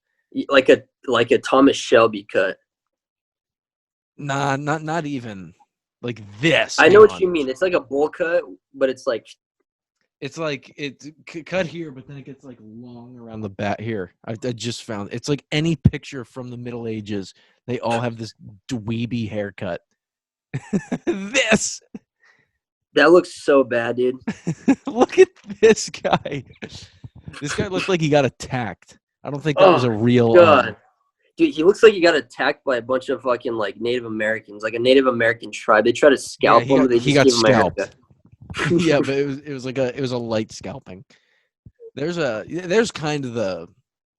Speaker 2: Like a Thomas Shelby cut.
Speaker 1: Nah, not even like this.
Speaker 2: I know what you mean. It's like a bowl cut, but it's like
Speaker 1: it's cut here, but then it gets like long around the back here. I just found it's like any picture from the Middle Ages. They all have this dweeby haircut. This.
Speaker 2: That looks so bad, dude.
Speaker 1: Look at this guy. This guy looks like he got attacked. I don't think that was a real.
Speaker 2: God. Dude, he looks like he got attacked by a bunch of fucking like Native Americans, like a Native American tribe. They try to scalp him. He got
Speaker 1: scalped. Yeah, but it was a light scalping. There's kind of the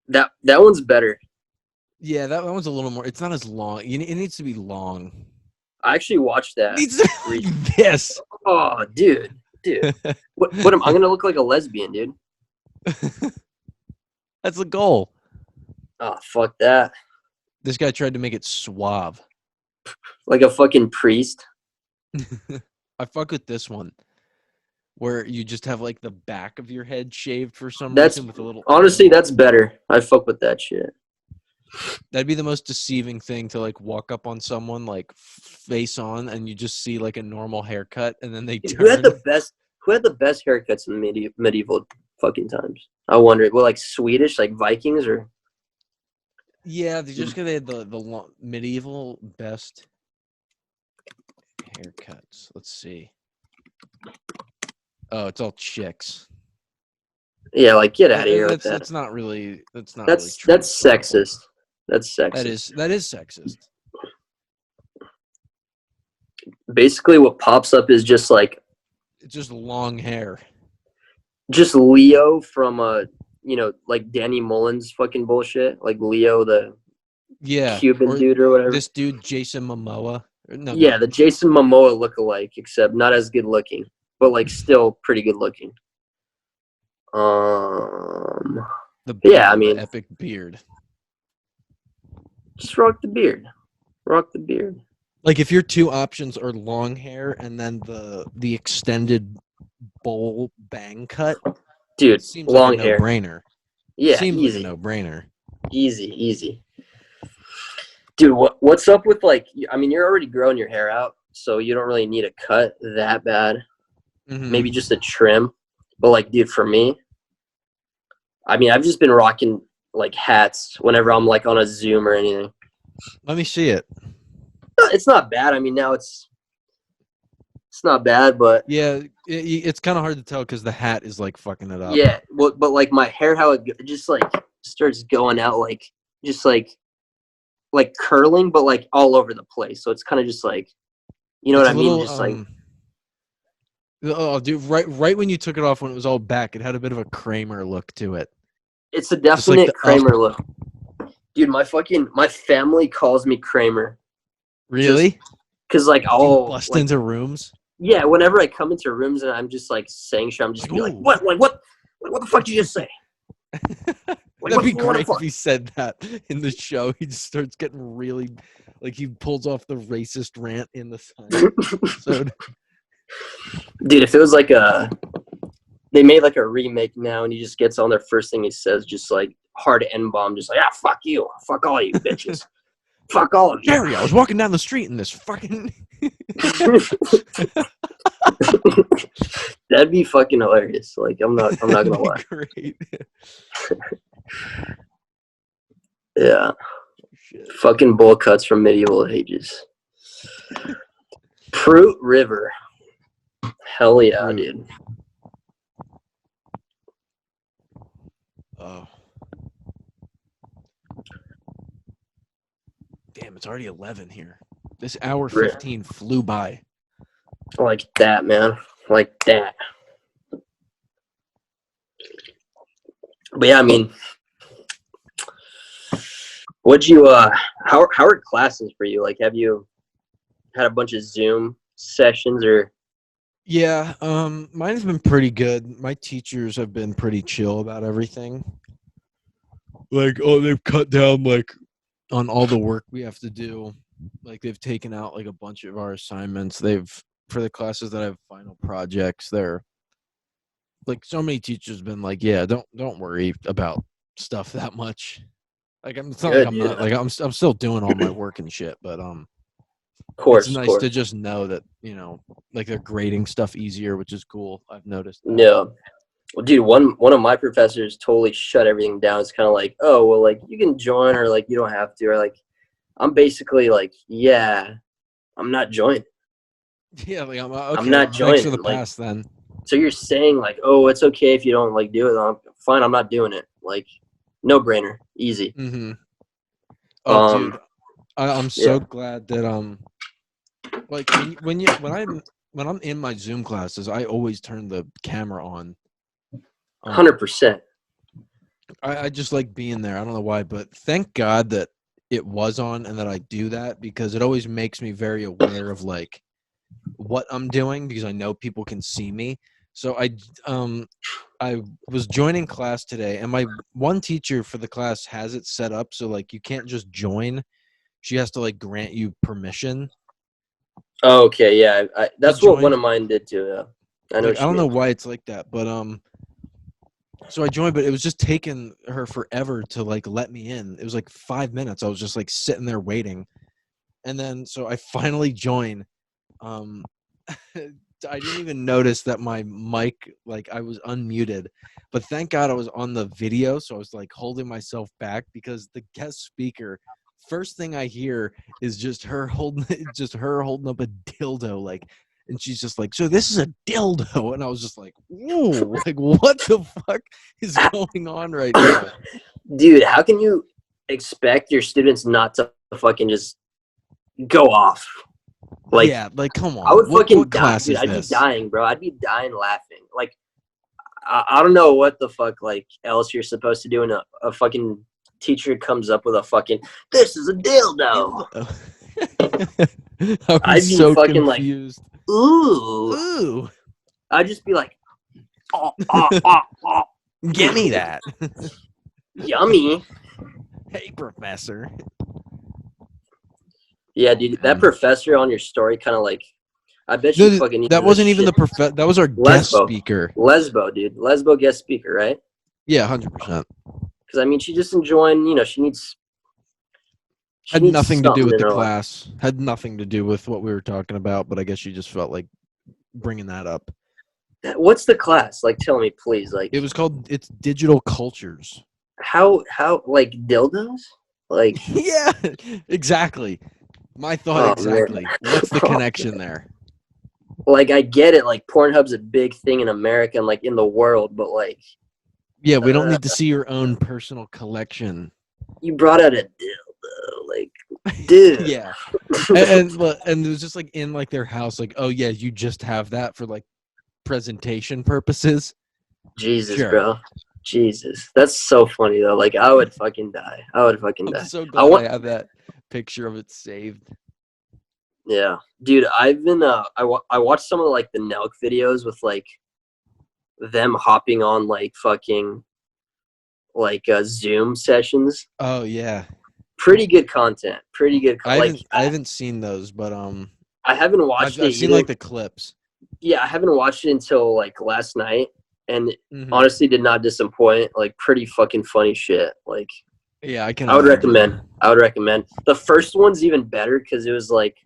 Speaker 2: that one's better.
Speaker 1: Yeah, that one's a little more. It's not as long. It needs to be long.
Speaker 2: I actually watched that.
Speaker 1: It needs to be this.
Speaker 2: Oh, dude. What I'm gonna look like a lesbian, dude.
Speaker 1: That's the goal.
Speaker 2: Oh, fuck that.
Speaker 1: This guy tried to make it suave.
Speaker 2: Like a fucking priest.
Speaker 1: I fuck with this one. Where you just have like the back of your head shaved for some reason with a little.
Speaker 2: Honestly, that's better. I fuck with that shit.
Speaker 1: That'd be the most deceiving thing to like walk up on someone like face on and you just see like a normal haircut and then they turn.
Speaker 2: Who had the best haircuts in the medieval fucking times? I wonder. Well, like Swedish, like Vikings or.
Speaker 1: Yeah, they had the medieval best haircuts. Let's see. Oh, it's all chicks.
Speaker 2: Yeah, like get out of here with that.
Speaker 1: That's not really. That's
Speaker 2: sexist. That's sexist.
Speaker 1: That is sexist.
Speaker 2: Basically, what pops up is just like.
Speaker 1: It's just long hair.
Speaker 2: Just Leo from like Danny Mullins fucking bullshit, like Leo the Cuban dude or whatever.
Speaker 1: This dude Jason Momoa.
Speaker 2: The Jason Momoa lookalike, except not as good looking, but like still pretty good looking.
Speaker 1: The epic beard.
Speaker 2: Just rock the beard. Rock the beard.
Speaker 1: Like if your two options are long hair and then the extended bowl bang cut,
Speaker 2: dude,
Speaker 1: seems
Speaker 2: long
Speaker 1: like a no-brainer.
Speaker 2: Yeah,
Speaker 1: seems
Speaker 2: easy.
Speaker 1: like a no-brainer.
Speaker 2: Easy. Dude, what's up with like? I mean, you're already growing your hair out, so you don't really need a cut that bad.
Speaker 1: Mm-hmm.
Speaker 2: Maybe just a trim. But like, dude, for me, I mean, I've just been rocking like hats whenever I'm like on a Zoom or anything.
Speaker 1: Let me see it.
Speaker 2: It's not bad. I mean, now it's not bad, but
Speaker 1: yeah, it's kind of hard to tell because the hat is like fucking it up.
Speaker 2: Yeah, but like my hair, how it just like starts going out, like just like curling, but like all over the place. So it's kind of just like, you know what I mean? Just like.
Speaker 1: Oh, dude! Right when you took it off, when it was all back, it had a bit of a Kramer look to it.
Speaker 2: It's a definite like Kramer look, dude. My family calls me Kramer.
Speaker 1: Really?
Speaker 2: Because like I'll
Speaker 1: bust into rooms.
Speaker 2: Yeah, whenever I come into rooms and I'm just like saying shit, I'm just like, what the fuck did you just say?
Speaker 1: That'd be great if he said that in the show. He just starts getting really, like he pulls off the racist rant in the sign episode.
Speaker 2: Dude, if it was like they made like a remake now, and he just gets on there, first thing he says, just like hard N-bomb, just like, fuck you, fuck all you bitches, fuck all of you.
Speaker 1: Jerry, I was walking down the street in this fucking.
Speaker 2: That'd be fucking hilarious. Like I'm not gonna lie.
Speaker 1: Great.
Speaker 2: Yeah. Shit. Fucking bowl cuts from medieval ages. Fruit River. Hell yeah, dude.
Speaker 1: Oh. Damn, it's already 11 here. This hour 15 flew by.
Speaker 2: Like that, man. Like that. But yeah, I mean, what'd you how are classes for you? Like, have you had a bunch of Zoom sessions or?
Speaker 1: Yeah, mine has been pretty good. My teachers have been pretty chill about everything. Like, they've cut down like on all the work we have to do. Like, they've taken out like a bunch of our assignments. For the classes that have final projects, they're like, so many teachers have been like, yeah, don't worry about stuff that much. Like, it's not like I'm not like I'm still doing all my work and shit, but of course, it's nice to just know that, you know, like they're grading stuff easier, which is cool. I've noticed that.
Speaker 2: Yeah. Well, dude, one of my professors totally shut everything down. It's kind of like, oh, well, like you can join or like you don't have to, or like I'm basically like, yeah, I'm not joining.
Speaker 1: Yeah, like okay,
Speaker 2: I'm not joining.
Speaker 1: Thanks for the pass, then.
Speaker 2: So you're saying like, oh, it's okay if you don't like do it. Fine, I'm not doing it. Like, no brainer, easy.
Speaker 1: Mm-hmm. Oh, dude, I'm so glad that like when I'm in my Zoom classes, I always turn the camera on.
Speaker 2: 100%.
Speaker 1: I just like being there. I don't know why, but thank God that it was on and that I do that, because it always makes me very aware of like what I'm doing, because I know people can see me. So I was joining class today, and my one teacher for the class has it set up so like you can't just join. She has to like grant you permission.
Speaker 2: Oh, okay, yeah. That's what one of mine did too. Yeah.
Speaker 1: I don't know why it's like that, but so I joined, but it was just taking her forever to like let me in. It was like 5 minutes. I was just like sitting there waiting. And then so I finally joined. I didn't even notice that my mic, like I was unmuted, but thank God I was on the video. So I was like holding myself back, because the guest speaker, first thing I hear is just her holding up a dildo, like, and she's just like, so this is a dildo. And I was just like, whoa, like what the fuck is going on right now?
Speaker 2: Dude, how can you expect your students not to fucking just go off? Like,
Speaker 1: yeah, like come on.
Speaker 2: I would fucking die,
Speaker 1: class
Speaker 2: dude.
Speaker 1: is
Speaker 2: I'd
Speaker 1: this?
Speaker 2: be dying, bro. I'd be dying laughing. Like, I don't know what the fuck like else you're supposed to do, and a fucking teacher comes up with a fucking this is a dildo.
Speaker 1: I
Speaker 2: I'd
Speaker 1: was
Speaker 2: be
Speaker 1: so
Speaker 2: fucking
Speaker 1: confused.
Speaker 2: like, ooh.
Speaker 1: Ooh,
Speaker 2: I'd just be like, oh,
Speaker 1: give me that.
Speaker 2: yummy.
Speaker 1: Hey, professor.
Speaker 2: Yeah, dude, that professor on your story kind of like, I bet you fucking
Speaker 1: that wasn't even the that was our guest speaker.
Speaker 2: Lesbo, dude. Lesbo guest speaker, right?
Speaker 1: Yeah, 100%.
Speaker 2: Because I mean, she just enjoying, she needs.
Speaker 1: Had nothing to do with the class. Had nothing to do with what we were talking about, but I guess she just felt like bringing that up.
Speaker 2: What's the class? Like, tell me, please. Like,
Speaker 1: it's digital cultures.
Speaker 2: How like dildos? Like,
Speaker 1: yeah, exactly. My thought exactly. Man. What's the connection there?
Speaker 2: Like, I get it. Like, Pornhub's a big thing in America and like in the world, but like,
Speaker 1: yeah, we don't need to see your own personal collection.
Speaker 2: You brought out a dildo, like, dude.
Speaker 1: Yeah, and it was just like in like their house, like, oh yeah, you just have that for like presentation purposes.
Speaker 2: Jesus, sure. Bro. Jesus, that's so funny though. Like, I would fucking die.
Speaker 1: I'm so glad I have that picture of it saved.
Speaker 2: Yeah, dude, I've been I watched some of the, like the Nelk videos with like them hopping on like fucking like Zoom sessions.
Speaker 1: Oh yeah,
Speaker 2: pretty good content.
Speaker 1: I haven't seen those, but
Speaker 2: I haven't watched it.
Speaker 1: I've seen like the clips.
Speaker 2: Yeah, I haven't watched it until like last night, and honestly did not disappoint. Like, pretty fucking funny shit. Like,
Speaker 1: yeah, I
Speaker 2: would recommend. The first one's even better because it was like,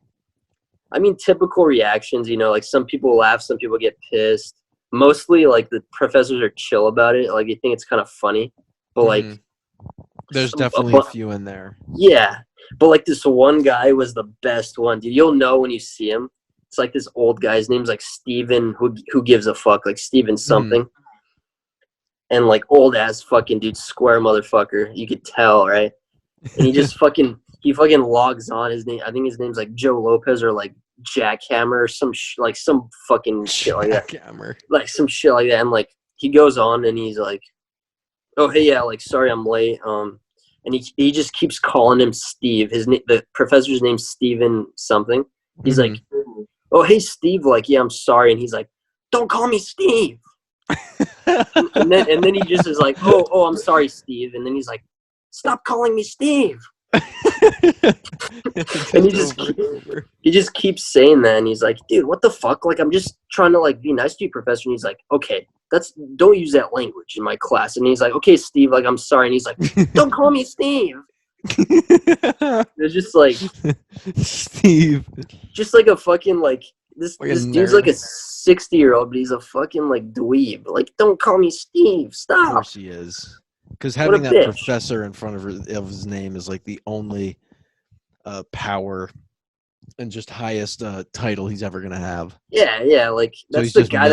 Speaker 2: I mean, typical reactions. Like some people laugh, some people get pissed. Mostly, like the professors are chill about it. Like they think it's kind of funny, but like,
Speaker 1: there's definitely a few in there.
Speaker 2: Yeah, but like this one guy was the best one, dude. You'll know when you see him. It's like this old guy. His name's like Steven. Who gives a fuck? Like Steven something. And like old ass fucking dude, square motherfucker. You could tell, right? And he just fucking logs on. I think his name's like Joe Lopez or like Jackhammer or some fucking shit like that. Jackhammer. Like some shit like that. And like he goes on and he's like, oh hey, yeah, like sorry I'm late. And he just keeps calling him Steve. The professor's name's Steven something. He's like, oh hey Steve, like yeah I'm sorry. And he's like, don't call me Steve. and then he just is like, oh I'm sorry Steve. And then he's like, stop calling me Steve. And he just keeps saying that, and he's like, dude, what the fuck? Like, I'm just trying to like be nice to you, professor. And he's like, okay, don't use that language in my class. And he's like, okay, Steve, like I'm sorry. And he's like, don't call me Steve. It's just like
Speaker 1: Steve,
Speaker 2: just like a fucking like this dude's like a 60-year-old, but he's a fucking like dweeb. Like, don't call me Steve. Stop.
Speaker 1: Of course he is. Because having that professor in front of his name is like the only power and just highest title he's ever gonna have.
Speaker 2: Yeah, like that's the guy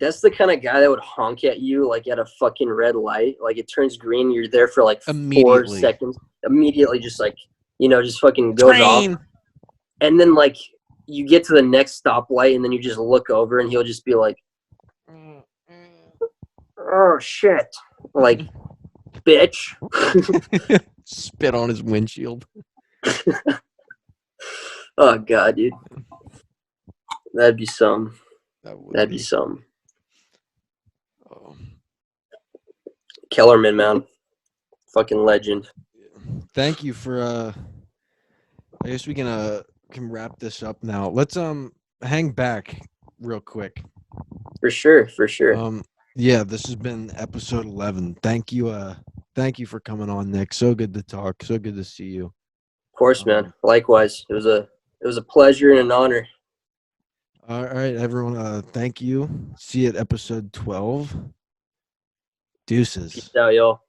Speaker 2: that's the kind of guy that would honk at you like at a fucking red light. Like it turns green, you're there for like 4 seconds. Immediately, just like just fucking goes off. And then like you get to the next stoplight, and then you just look over, and he'll just be like, "Oh shit." Like, bitch.
Speaker 1: Spit on his windshield.
Speaker 2: Oh god, dude. That'd be some. That'd be some.
Speaker 1: Oh.
Speaker 2: Kellerman, man. Fucking legend.
Speaker 1: Thank you for I guess we can wrap this up now. Let's hang back real quick.
Speaker 2: For sure.
Speaker 1: Yeah, this has been episode 11. Thank you for coming on, Nick. So good to talk. So good to see you.
Speaker 2: Of course, man. Likewise. It was a pleasure and an honor.
Speaker 1: All right, everyone. Thank you. See you at episode 12. Deuces.
Speaker 2: Peace out, y'all.